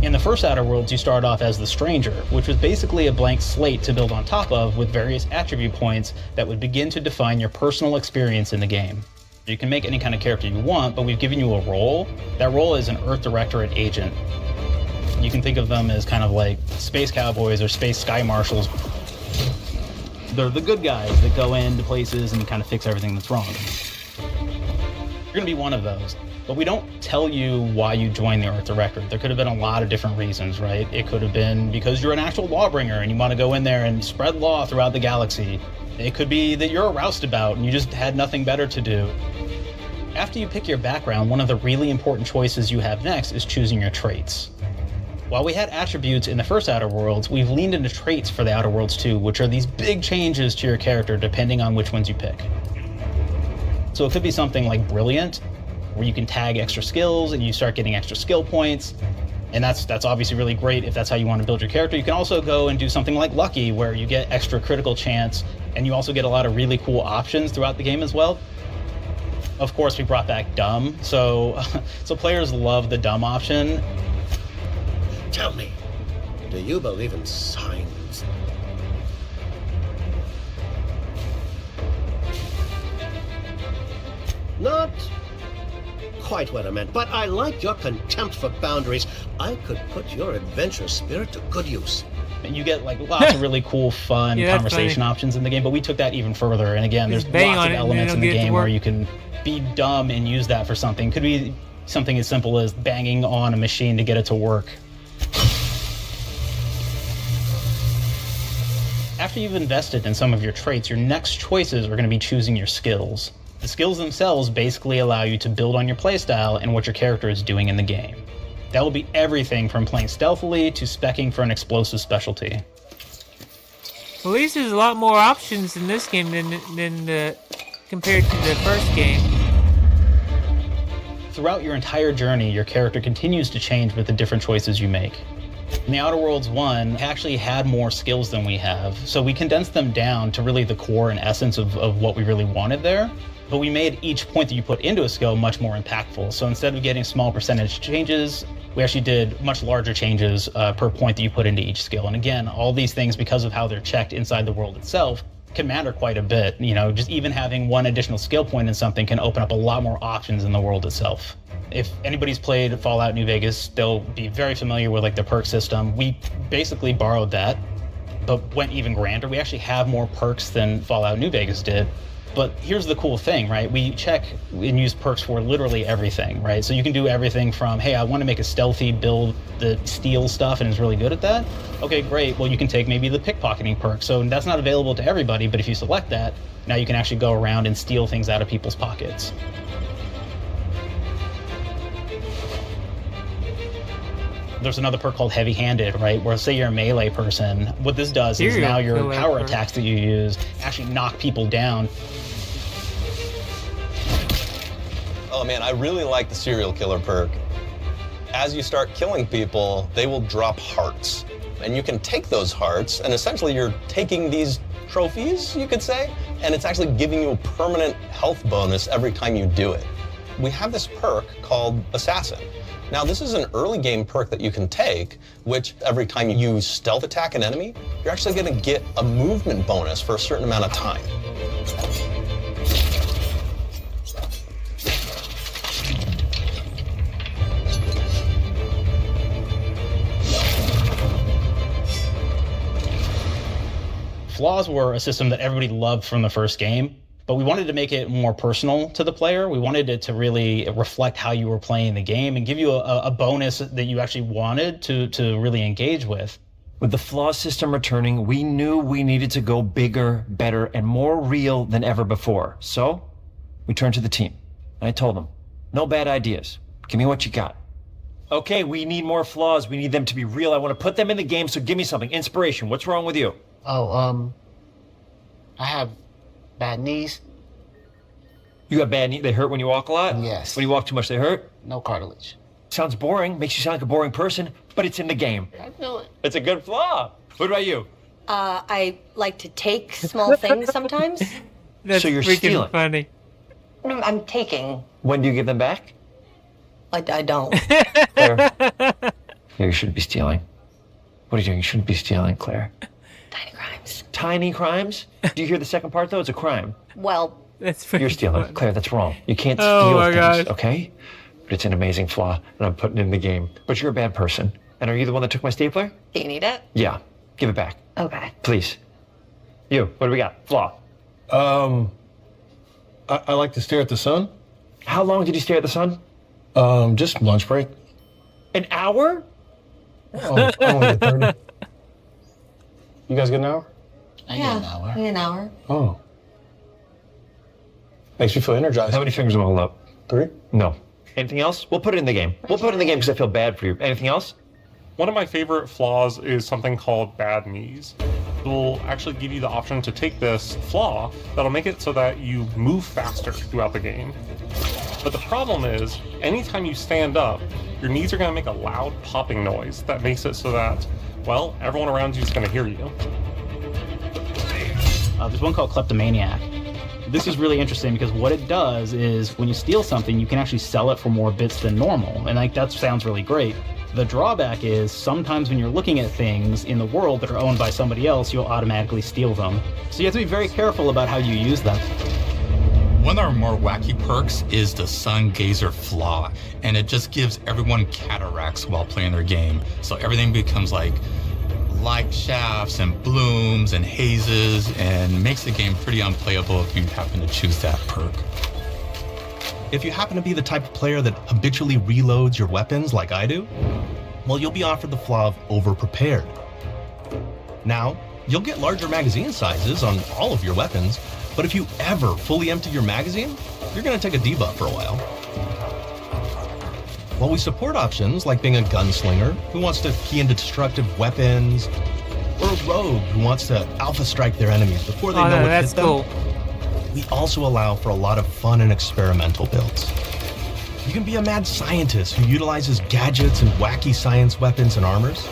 In the first Outer Worlds, you start off as the Stranger, which was basically a blank slate to build on top of with various attribute points that would begin to define your personal experience in the game. You can make any kind of character you want, but we've given you a role. That role is an Earth Directorate agent. You can think of them as kind of like space cowboys or space sky marshals. They're the good guys that go into places and kind of fix everything that's wrong. You're going to be one of those. But we don't tell you why you joined the Earth Directorate. There could have been a lot of different reasons, right? It could have been because you're an actual lawbringer and you want to go in there and spread law throughout the galaxy. It could be that you're a roustabout and you just had nothing better to do. After you pick your background, one of the really important choices you have next is choosing your traits. While we had attributes in the first Outer Worlds, we've leaned into traits for the Outer Worlds too, which are these big changes to your character depending on which ones you pick. So it could be something like Brilliant, where you can tag extra skills and you start getting extra skill points. And that's obviously really great if that's how you want to build your character. You can also go and do something like Lucky, where you get extra critical chance and you also get a lot of really cool options throughout the game as well. Of course, we brought back Dumb, so players love the Dumb option. Tell me, do you believe in signs? Not quite what I meant, but I like your contempt for boundaries. I could put your adventure spirit to good use. And you get like lots of really cool, fun conversation options in the game, but we took that even further. And again, there's lots of elements in the game where you can be dumb and use that for something. Could be something as simple as banging on a machine to get it to work. After you've invested in some of your traits, your next choices are going to be choosing your skills. The skills themselves basically allow you to build on your playstyle and what your character is doing in the game. That will be everything from playing stealthily to speccing for an explosive specialty. At least there's a lot more options in this game than compared to the first game. Throughout your entire journey, your character continues to change with the different choices you make. In the Outer Worlds 1, it actually had more skills than we have, so we condensed them down to really the core and essence of what we really wanted there. But we made each point that you put into a skill much more impactful. So instead of getting small percentage changes, we actually did much larger changes per point that you put into each skill. And again, all these things, because of how they're checked inside the world itself, can matter quite a bit. You know, just even having one additional skill point in something can open up a lot more options in the world itself. If anybody's played Fallout New Vegas, they'll be very familiar with like the perk system. We basically borrowed that, but went even grander. We actually have more perks than Fallout New Vegas did. But here's the cool thing, right? We check and use perks for literally everything, right? So you can do everything from, hey, I want to make a stealthy build that steals stuff and is really good at that. Okay, great. Well, you can take maybe the pickpocketing perk. So that's not available to everybody, but if you select that, now you can actually go around and steal things out of people's pockets. There's another perk called heavy-handed, right? Where say you're a melee person, what this does is now your power attacks that you use actually knock people down. Oh man, I really like the serial killer perk. As you start killing people, they will drop hearts. And you can take those hearts, and essentially you're taking these trophies, you could say, and it's actually giving you a permanent health bonus every time you do it. We have this perk called Assassin. Now, this is an early game perk that you can take, which every time you stealth attack an enemy, you're actually going to get a movement bonus for a certain amount of time. Flaws were a system that everybody loved from the first game. But we wanted to make it more personal to the player. We wanted it to really reflect how you were playing the game and give you a bonus that you actually wanted to really engage with. With the flaw system returning, we knew we needed to go bigger, better, and more real than ever before. So we turned to the team. And I told them, no bad ideas. Give me what you got. Okay, we need more flaws. We need them to be real. I want to put them in the game, so give me something. Inspiration. What's wrong with you? Oh, I have bad knees. You got bad knees? They hurt when you walk a lot? Yes. When you walk too much, they hurt? No cartilage. Sounds boring. Makes you sound like a boring person, but it's in the game. I feel it. It's a good flaw. What about you? I like to take small things sometimes. That's so you're freaking stealing. funny. No, I'm taking. When do you give them back? I don't. Yeah, you shouldn't be stealing. What are you doing? You shouldn't be stealing, Claire. Tiny crimes. Tiny crimes? Do you hear the second part, though? It's a crime. Well, That's You're stealing. Claire, that's wrong. You can't Oh steal my things, gosh. okay? But it's an amazing flaw, and I'm putting it in the game. But you're a bad person. And are you the one that took my stapler? do you need it? Yeah. Give it back. Okay. Please. You, what do we got? Flaw. I like to stare at the sun. How long did you stare at the sun? Just lunch break. An hour? Oh, I only get 30. You guys get an hour? I get an hour. In an hour. Oh. Makes me feel energized. How many fingers am I holding up? 3? No. Anything else? We'll put it in the game. We'll put it in the game because I feel bad for you. Anything else? One of my favorite flaws is something called bad knees. It will actually give you the option to take this flaw that'll make it so that you move faster throughout the game. But the problem is, anytime you stand up, your knees are going to make a loud popping noise that makes it so that, well, everyone around you is going to hear you. There's one called Kleptomaniac. This is really interesting because what it does is when you steal something, you can actually sell it for more bits than normal. And like that sounds really great. The drawback is sometimes when you're looking at things in the world that are owned by somebody else, you'll automatically steal them. So you have to be very careful about how you use them. One of our more wacky perks is the Sun Gazer Flaw, and it just gives everyone cataracts while playing their game. So everything becomes like light shafts and blooms and hazes, and makes the game pretty unplayable if you happen to choose that perk. If you happen to be the type of player that habitually reloads your weapons like I do, well, you'll be offered the flaw of over-prepared. Now, you'll get larger magazine sizes on all of your weapons, but if you ever fully empty your magazine, you're going to take a debuff for a while. While we support options like being a gunslinger who wants to key into destructive weapons, or a rogue who wants to alpha strike their enemies before they know what hit them, cool. we also allow for a lot of fun and experimental builds. You can be a mad scientist who utilizes gadgets and wacky science weapons and armors,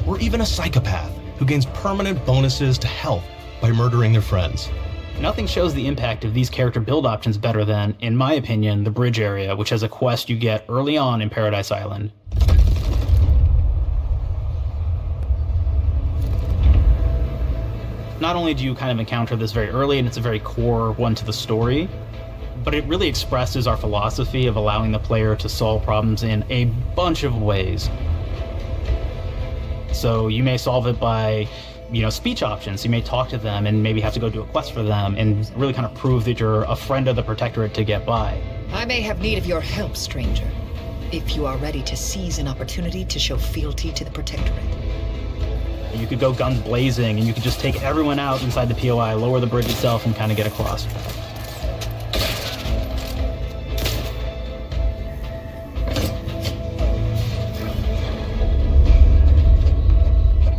or even a psychopath who gains permanent bonuses to health by murdering their friends. Nothing shows the impact of these character build options better than, in my opinion, the bridge area, which has a quest you get early on in Paradise Island. Not only do you kind of encounter this very early, and it's a very core one to the story, but it really expresses our philosophy of allowing the player to solve problems in a bunch of ways. So you may solve it by speech options. You may talk to them and maybe have to go do a quest for them and really kind of prove that you're a friend of the Protectorate to get by. I may have need of your help, stranger, if you are ready to seize an opportunity to show fealty to the Protectorate. You could go guns blazing and you could just take everyone out inside the POI, lower the bridge itself, and kind of get across.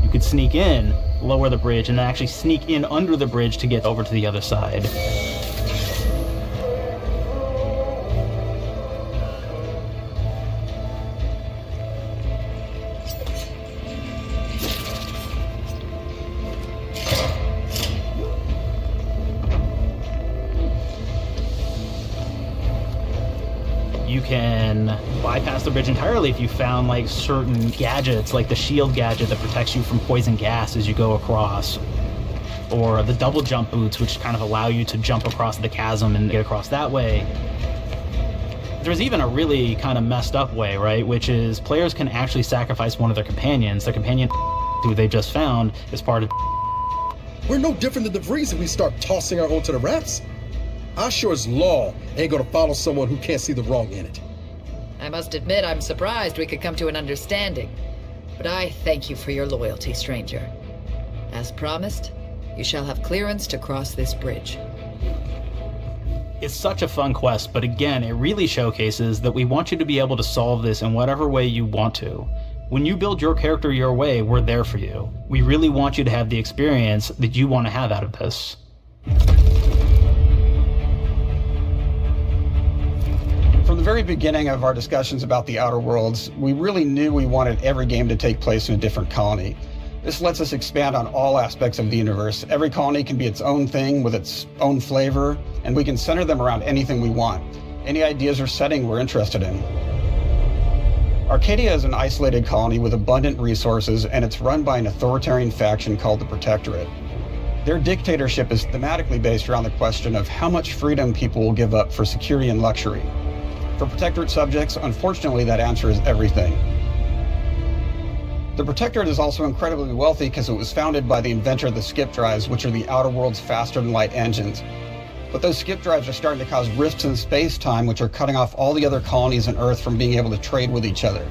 You could sneak in, lower the bridge, and then actually sneak in under the bridge to get over to the other side. You can bypass the bridge entirely if you found like certain gadgets, like the shield gadget that protects you from poison gas as you go across, or the double jump boots, which kind of allow you to jump across the chasm and get across that way. There's even a really kind of messed up way, right? Which is players can actually sacrifice one of their companions. Their companion who they just found is part of. We're no different than the Breeze if we start tossing our own to the raps. I sure as law ain't gonna follow someone who can't see the wrong in it. I must admit I'm surprised we could come to an understanding. But I thank you for your loyalty, stranger. As promised, you shall have clearance to cross this bridge. It's such a fun quest, but again, it really showcases that we want you to be able to solve this in whatever way you want to. When you build your character your way, we're there for you. We really want you to have the experience that you want to have out of this. From the very beginning of our discussions about the Outer Worlds, we really knew we wanted every game to take place in a different colony. This lets us expand on all aspects of the universe. Every colony can be its own thing with its own flavor, and we can center them around anything we want. Any ideas or setting we're interested in. Arcadia is an isolated colony with abundant resources, and it's run by an authoritarian faction called the Protectorate. Their dictatorship is thematically based around the question of how much freedom people will give up for security and luxury. For Protectorate subjects, unfortunately, that answer is everything. The Protectorate is also incredibly wealthy because it was founded by the inventor of the skip drives, which are the outer world's faster-than-light engines. But those skip drives are starting to cause rifts in space-time, which are cutting off all the other colonies on Earth from being able to trade with each other.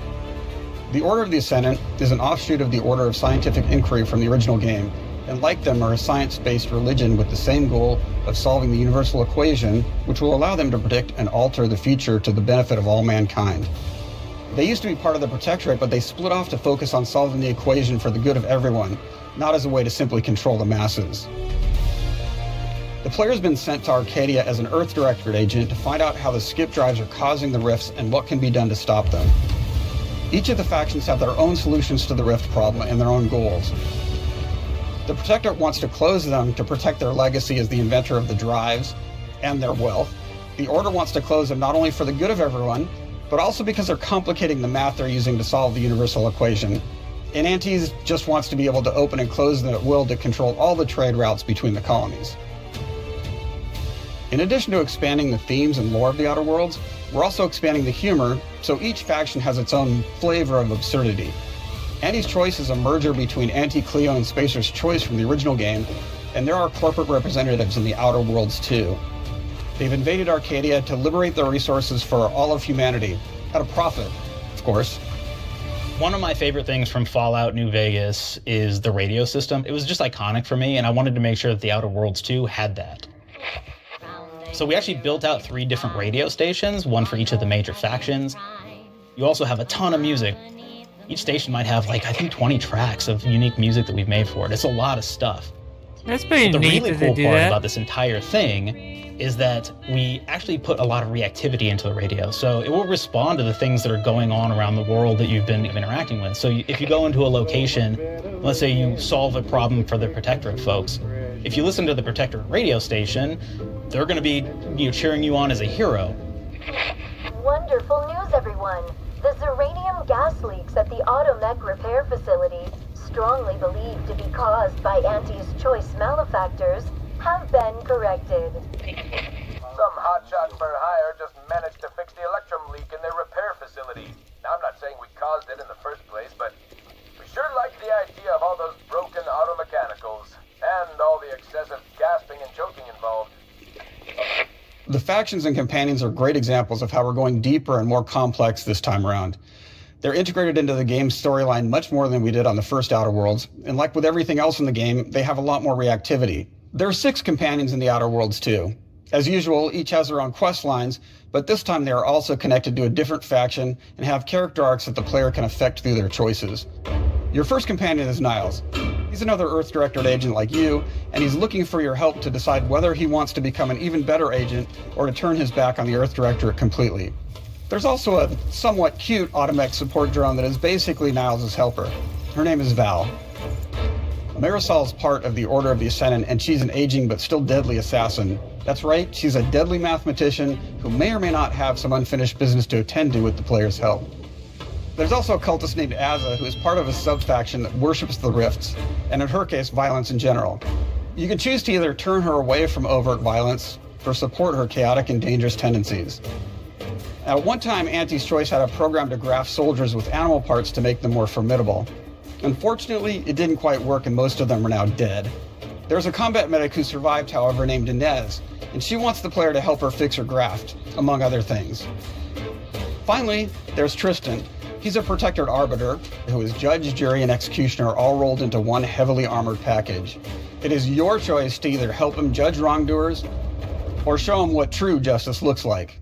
The Order of the Ascendant is an offshoot of the Order of Scientific Inquiry from the original game, and like them are a science-based religion with the same goal of solving the universal equation, which will allow them to predict and alter the future to the benefit of all mankind. They used to be part of the Protectorate, but they split off to focus on solving the equation for the good of everyone, not as a way to simply control the masses. The player's been sent to Arcadia as an Earth Directorate agent to find out how the skip drives are causing the rifts and what can be done to stop them. Each of the factions have their own solutions to the rift problem and their own goals. The Protectorate wants to close them to protect their legacy as the inventor of the drives and their wealth. The Order wants to close them not only for the good of everyone, but also because they're complicating the math they're using to solve the universal equation. And Antes just wants to be able to open and close them at will to control all the trade routes between the colonies. In addition to expanding the themes and lore of the Outer Worlds, we're also expanding the humor, so each faction has its own flavor of absurdity. Anti's Choice is a merger between Anti-Cleo and Spacer's Choice from the original game, and there are corporate representatives in the Outer Worlds too. They've invaded Arcadia to liberate their resources for all of humanity, at a profit, of course. One of my favorite things from Fallout New Vegas is the radio system. It was just iconic for me, and I wanted to make sure that the Outer Worlds 2 had that. So we actually built out 3 different radio stations, one for each of the major factions. You also have a ton of music. Each station might have, like, I think 20 tracks of unique music that we've made for it. It's a lot of stuff. That's pretty But the neat really that they cool do part that. about this entire thing is that we actually put a lot of reactivity into the radio. So it will respond to the things that are going on around the world that you've been interacting with. So if you go into a location, let's say you solve a problem for the Protectorate folks, if you listen to the Protectorate radio station, they're going to be cheering you on as a hero. Wonderful news, everyone. The Zeranium gas leaks at the Automech repair facility, strongly believed to be caused by Anti's Choice malefactors, have been corrected. Some hotshot for hire just managed to fix the electrum leak in their repair facility. Now, I'm not saying we caused it in the first place, but we sure like the idea of all those broken automechanicals and all the excessive gasping and choking involved. The factions and companions are great examples of how we're going deeper and more complex this time around. They're integrated into the game's storyline much more than we did on the first Outer Worlds, and like with everything else in the game, they have a lot more reactivity. There are 6 companions in the Outer Worlds too. As usual, each has their own quest lines, but this time they are also connected to a different faction and have character arcs that the player can affect through their choices. Your first companion is Niles. He's another Earth Directorate agent like you, and he's looking for your help to decide whether he wants to become an even better agent or to turn his back on the Earth Directorate completely. There's also a somewhat cute Automech support drone that is basically Niles' helper. Her name is Val. Marisol is part of the Order of the Ascendant, and she's an aging but still deadly assassin. That's right, she's a deadly mathematician who may or may not have some unfinished business to attend to with the player's help. There's also a cultist named Azza, who is part of a sub-faction that worships the rifts, and in her case, violence in general. You can choose to either turn her away from overt violence or support her chaotic and dangerous tendencies. Now, at one time, Anti's Choice had a program to graft soldiers with animal parts to make them more formidable. Unfortunately, it didn't quite work, and most of them are now dead. There's a combat medic who survived, however, named Inez, and she wants the player to help her fix her graft, among other things. Finally, there's Tristan. He's a Protectorate arbiter who is judge, jury, and executioner all rolled into one heavily armored package. It is your choice to either help him judge wrongdoers or show him what true justice looks like.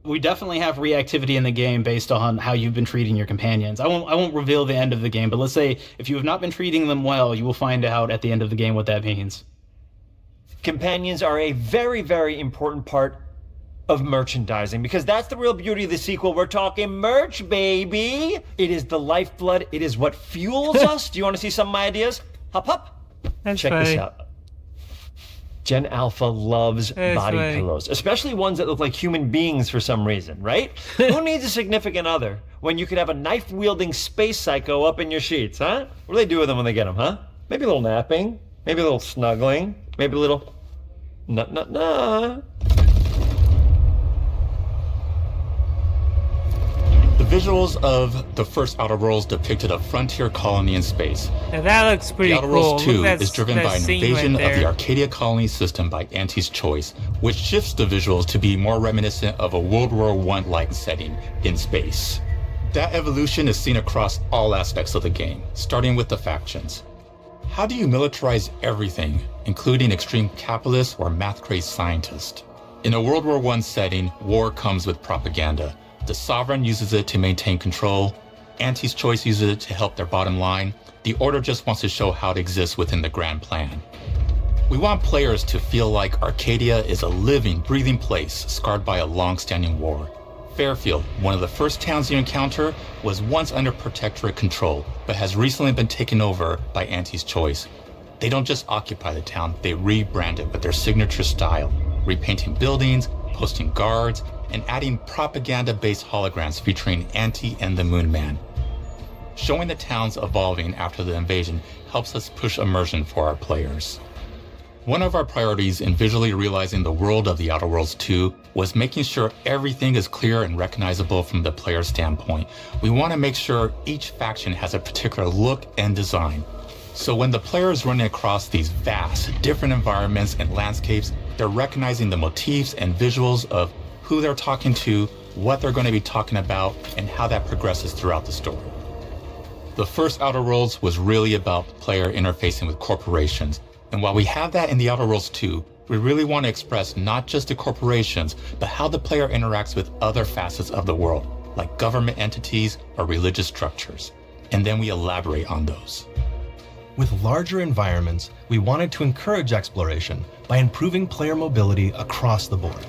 We definitely have reactivity in the game based on how you've been treating your companions. I won't reveal the end of the game, but let's say if you have not been treating them well, you will find out at the end of the game what that means. Companions are a very, very important part of merchandising, because that's the real beauty of the sequel. We're talking merch, baby. It is the lifeblood. It is what fuels us. Do you want to see some of my ideas? Hop, hop. That's Check funny. this out. Gen Alpha loves That's body right. pillows, especially ones that look like human beings for some reason, right? Who needs a significant other when you could have a knife-wielding space psycho up in your sheets, huh? What do they do with them when they get them, huh? Maybe a little napping, maybe a little snuggling, maybe a little nut. The visuals of the first Outer Worlds depicted a frontier colony in space. Now that looks pretty The Outer cool. Worlds 2 Look at is driven that by an scene invasion right of the there. Arcadia colony system by Auntie's Choice, which shifts the visuals to be more reminiscent of a World War I-like setting in space. That evolution is seen across all aspects of the game, starting with the factions. How do you militarize everything, including extreme capitalists or math-crazed scientists? In a World War I setting, war comes with propaganda. The Sovereign uses it to maintain control. Auntie's Choice uses it to help their bottom line. The Order just wants to show how it exists within the grand plan. We want players to feel like Arcadia is a living, breathing place scarred by a long-standing war. Fairfield, one of the first towns you encounter, was once under protectorate control, but has recently been taken over by Auntie's Choice. They don't just occupy the town, they rebrand it with their signature style, repainting buildings, posting guards, and adding propaganda-based holograms featuring Auntie and the Moon Man. Showing the towns evolving after the invasion helps us push immersion for our players. One of our priorities in visually realizing the world of the Outer Worlds 2 was making sure everything is clear and recognizable from the player's standpoint. We want to make sure each faction has a particular look and design. So when the player is running across these vast, different environments and landscapes, they're recognizing the motifs and visuals of who they're talking to, what they're going to be talking about, and how that progresses throughout the story. The first Outer Worlds was really about player interfacing with corporations. And while we have that in the Outer Worlds 2, we really want to express not just the corporations, but how the player interacts with other facets of the world, like government entities or religious structures. And then we elaborate on those. With larger environments, we wanted to encourage exploration by improving player mobility across the board.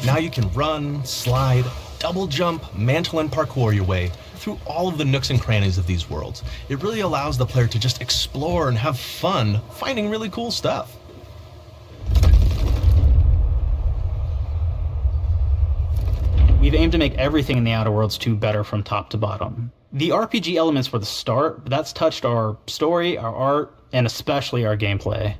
Now you can run, slide, double jump, mantle, and parkour your way through all of the nooks and crannies of these worlds. It really allows the player to just explore and have fun finding really cool stuff. We've aimed to make everything in the Outer Worlds 2 better from top to bottom. The RPG elements were the start, but that's touched our story, our art, and especially our gameplay.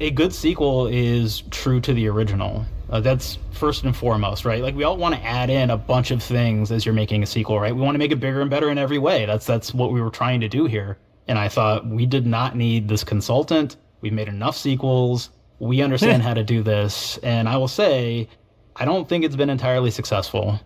A good sequel is true to the original. That's first and foremost, right? Like, we all want to add in a bunch of things as you're making a sequel, right? We want to make it bigger and better in every way. That's what we were trying to do here. And I thought, we did not need this consultant. We've made enough sequels. We understand how to do this. And I will say, I don't think it's been entirely successful.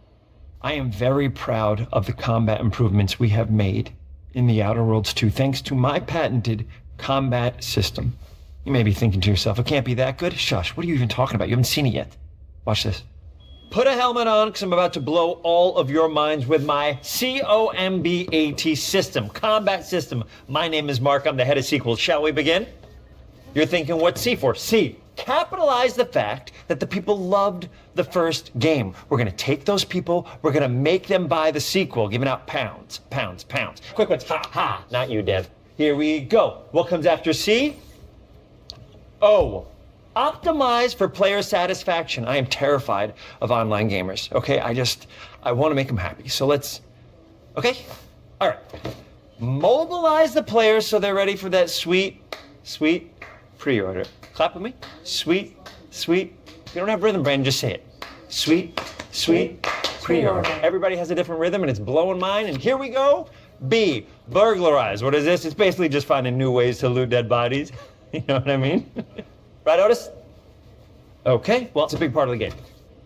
I am very proud of the combat improvements we have made in the Outer Worlds 2, thanks to my patented combat system. You may be thinking to yourself, it can't be that good. Shush, what are you even talking about? You haven't seen it yet. Watch this. Put a helmet on, because I'm about to blow all of your minds with my COMBAT system, combat system. My name is Mark, I'm the head of sequels. Shall we begin? You're thinking, what's C for? C, capitalize the fact that the people loved the first game. We're gonna take those people, we're gonna make them buy the sequel, giving out pounds. Quick ones, ha, not you, Dev. Here we go. What comes after C? O, optimize for player satisfaction. I am terrified of online gamers, okay? I wanna make them happy, so let's, okay? All right. Mobilize the players so they're ready for that sweet pre-order. Clap with me. Sweet. If you don't have rhythm, Brandon, just say it. Sweet pre-order. Everybody has a different rhythm, and it's blowing mine, and here we go. B, burglarize. What is this? It's basically just finding new ways to loot dead bodies. You know what I mean? Right, Otis? Okay, well, it's a big part of the game.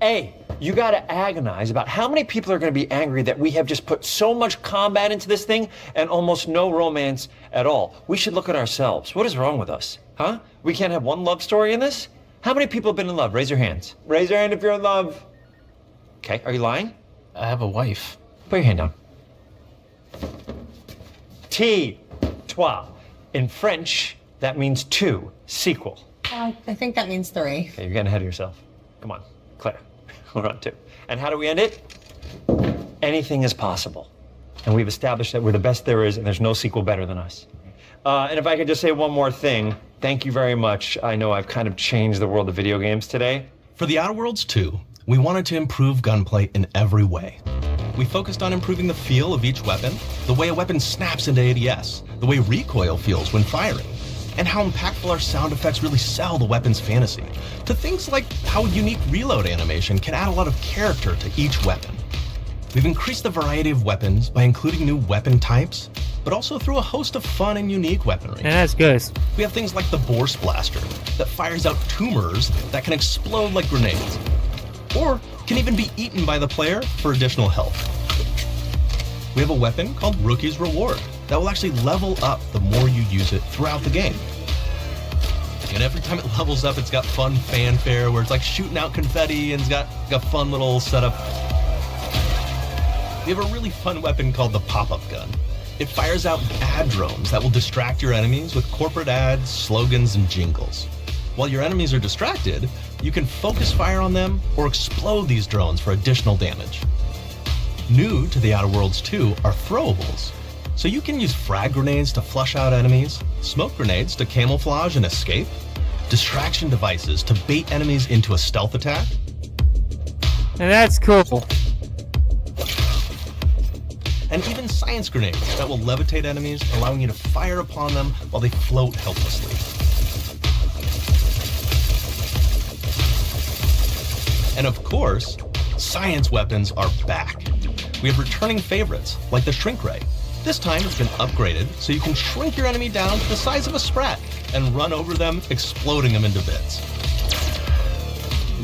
A, you gotta agonize about how many people are gonna be angry that we have just put so much combat into this thing and almost no romance at all. We should look at ourselves. What is wrong with us? Huh? We can't have one love story in this? How many people have been in love? Raise your hands. Raise your hand if you're in love. Okay, are you lying? I have a wife. Put your hand down. T, toi. In French, that means two, sequel. I think that means 3. Okay, you're getting ahead of yourself. Come on, Claire. We're on 2. And how do we end it? Anything is possible. And we've established that we're the best there is, and there's no sequel better than us. And if I could just say one more thing, thank you very much. I know I've kind of changed the world of video games today. For The Outer Worlds 2, we wanted to improve gunplay in every way. We focused on improving the feel of each weapon, the way a weapon snaps into ADS, the way recoil feels when firing, and how impactful our sound effects really sell the weapon's fantasy, to things like how unique reload animation can add a lot of character to each weapon. We've increased the variety of weapons by including new weapon types, but also through a host of fun and unique weaponry. Yeah, that's good. We have things like the Bourse Blaster that fires out tumors that can explode like grenades, or can even be eaten by the player for additional health. We have a weapon called Rookie's Reward that will actually level up the more you use it throughout the game. And every time it levels up, it's got fun fanfare where it's like shooting out confetti and it's got a fun little setup. We have a really fun weapon called the Pop-Up Gun. It fires out ad drones that will distract your enemies with corporate ads, slogans, and jingles. While your enemies are distracted, you can focus fire on them or explode these drones for additional damage. New to The Outer Worlds 2 are throwables. So you can use frag grenades to flush out enemies, smoke grenades to camouflage and escape, distraction devices to bait enemies into a stealth attack. And that's cool. And even science grenades that will levitate enemies, allowing you to fire upon them while they float helplessly. And of course, science weapons are back. We have returning favorites, like the Shrink Ray. This time it's been upgraded so you can shrink your enemy down to the size of a sprat and run over them, exploding them into bits.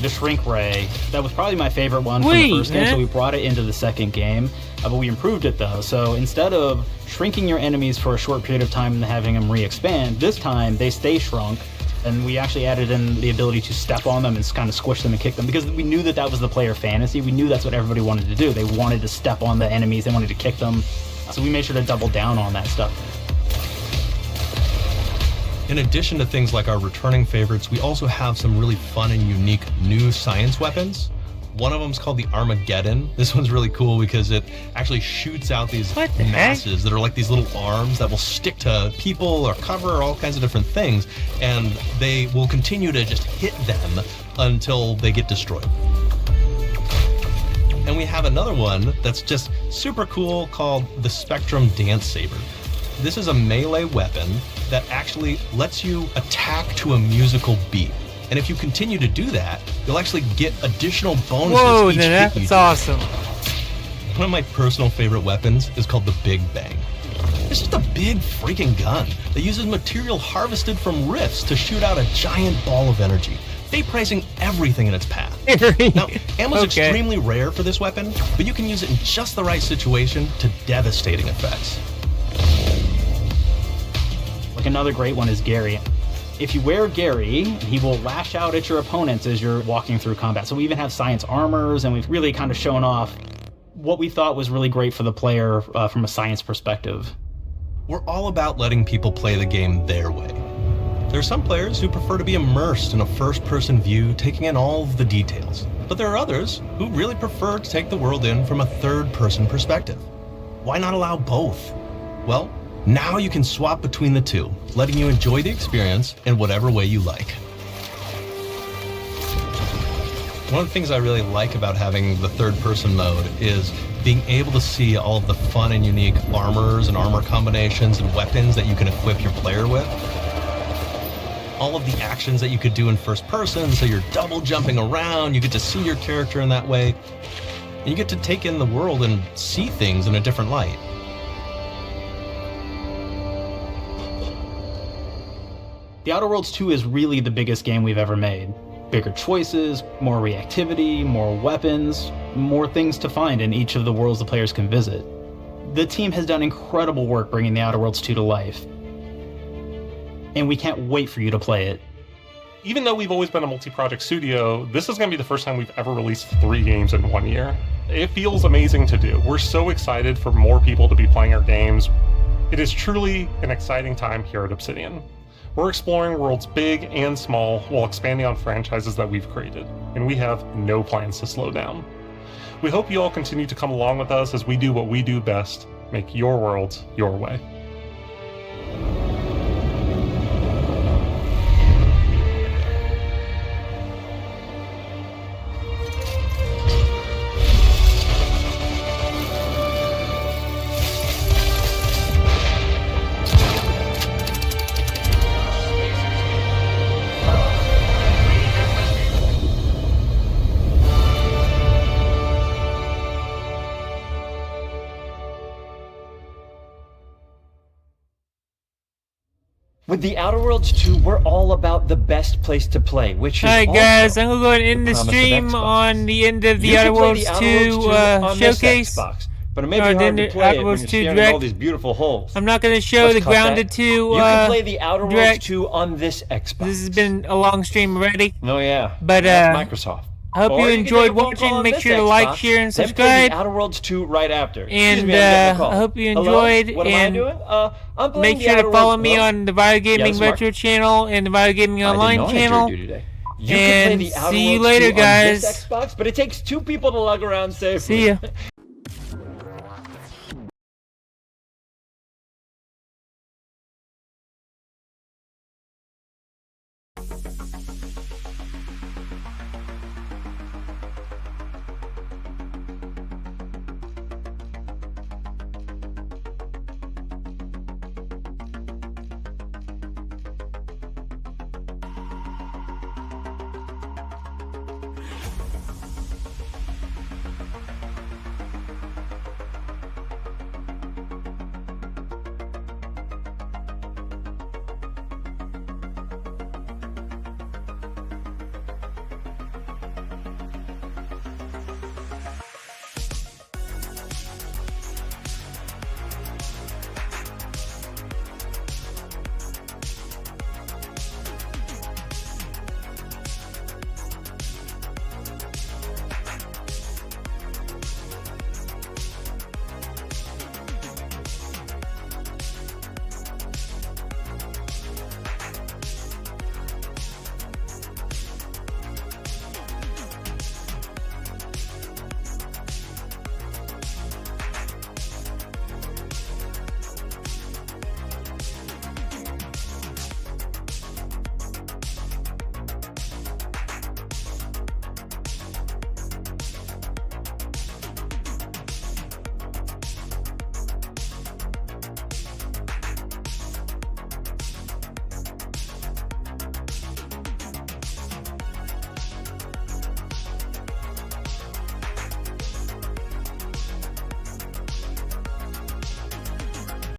The Shrink Ray, that was probably my favorite one from the first game, so we brought it into the second game, but we improved it though. So instead of shrinking your enemies for a short period of time and having them re-expand, this time they stay shrunk, and we actually added in the ability to step on them and kind of squish them and kick them, because we knew that that was the player fantasy. We knew that's what everybody wanted to do. They wanted to step on the enemies, they wanted to kick them, so we made sure to double down on that stuff. In addition to things like our returning favorites, we also have some really fun and unique new science weapons. One of them is called the Armageddon. This one's really cool because it actually shoots out these masses that are like these little arms that will stick to people or cover or all kinds of different things, and they will continue to just hit them until they get destroyed. And we have another one that's just super cool called the Spectrum Dance Saber. This is a melee weapon that actually lets you attack to a musical beat. And if you continue to do that, you'll actually get additional bonuses. Whoa, each hit that's you do. awesome. One of my personal favorite weapons is called the Big Bang. It's just a big freaking gun that uses material harvested from rifts to shoot out a giant ball of energy, vaporizing everything in its path. Now, ammo's extremely rare for this weapon, but you can use it in just the right situation to devastating effects. Like another great one is Gary. If you wear Gary, he will lash out at your opponents as you're walking through combat. So we even have science armors, and we've really kind of shown off what we thought was really great for the player from a science perspective. We're all about letting people play the game their way. There are some players who prefer to be immersed in a first-person view, taking in all of the details. But there are others who really prefer to take the world in from a third-person perspective. Why not allow both? Well, now you can swap between the two, letting you enjoy the experience in whatever way you like. One of the things I really like about having the third-person mode is being able to see all of the fun and unique armors and armor combinations and weapons that you can equip your player with. All of the actions that you could do in first person, so you're double jumping around, you get to see your character in that way, and you get to take in the world and see things in a different light. The Outer Worlds 2 is really the biggest game we've ever made. Bigger choices, more reactivity, more weapons, more things to find in each of the worlds the players can visit. The team has done incredible work bringing The Outer Worlds 2 to life, and we can't wait for you to play it. Even though we've always been a multi-project studio, this is going to be the first time we've ever released 3 games in 1 year. It feels amazing to do. We're so excited for more people to be playing our games. It is truly an exciting time here at Obsidian. We're exploring worlds big and small while expanding on franchises that we've created, and we have no plans to slow down. We hope you all continue to come along with us as we do what we do best, make your worlds your way. With the Outer Worlds 2, we're all about the best place to play, which is Alright guys, also I'm gonna go ahead and end the promise of stream Xbox. on the end of the You Outer can play Worlds the Outer 2 Worlds 2 on this showcase. Xbox, but it may be Or hard to the play Outer it when Worlds you're 2 standing in direct. all these beautiful holes. I'm not gonna show Let's the cut Grounded that. 2 You can play the Outer Worlds direct. 2 on this Xbox. This has been a long stream already. Oh yeah, But that's Microsoft. I hope Or you can enjoyed take a phone call watching. on Make this sure to like, Xbox, share, and then play subscribe. the Outer Worlds 2 right after. And Excuse me, I'm getting a call. I hope you Hello? enjoyed. What am I and doing? I'm playing make the sure Outer to follow Worlds. me Hello? on the Bio Gaming Yes, Mark? Retro channel and the Bio Gaming Online I didn't know channel. I had jury duty today. You And can play the Outer see you Worlds later, 2 on this guys. Xbox, but it takes 2 people to lug around safely. See ya.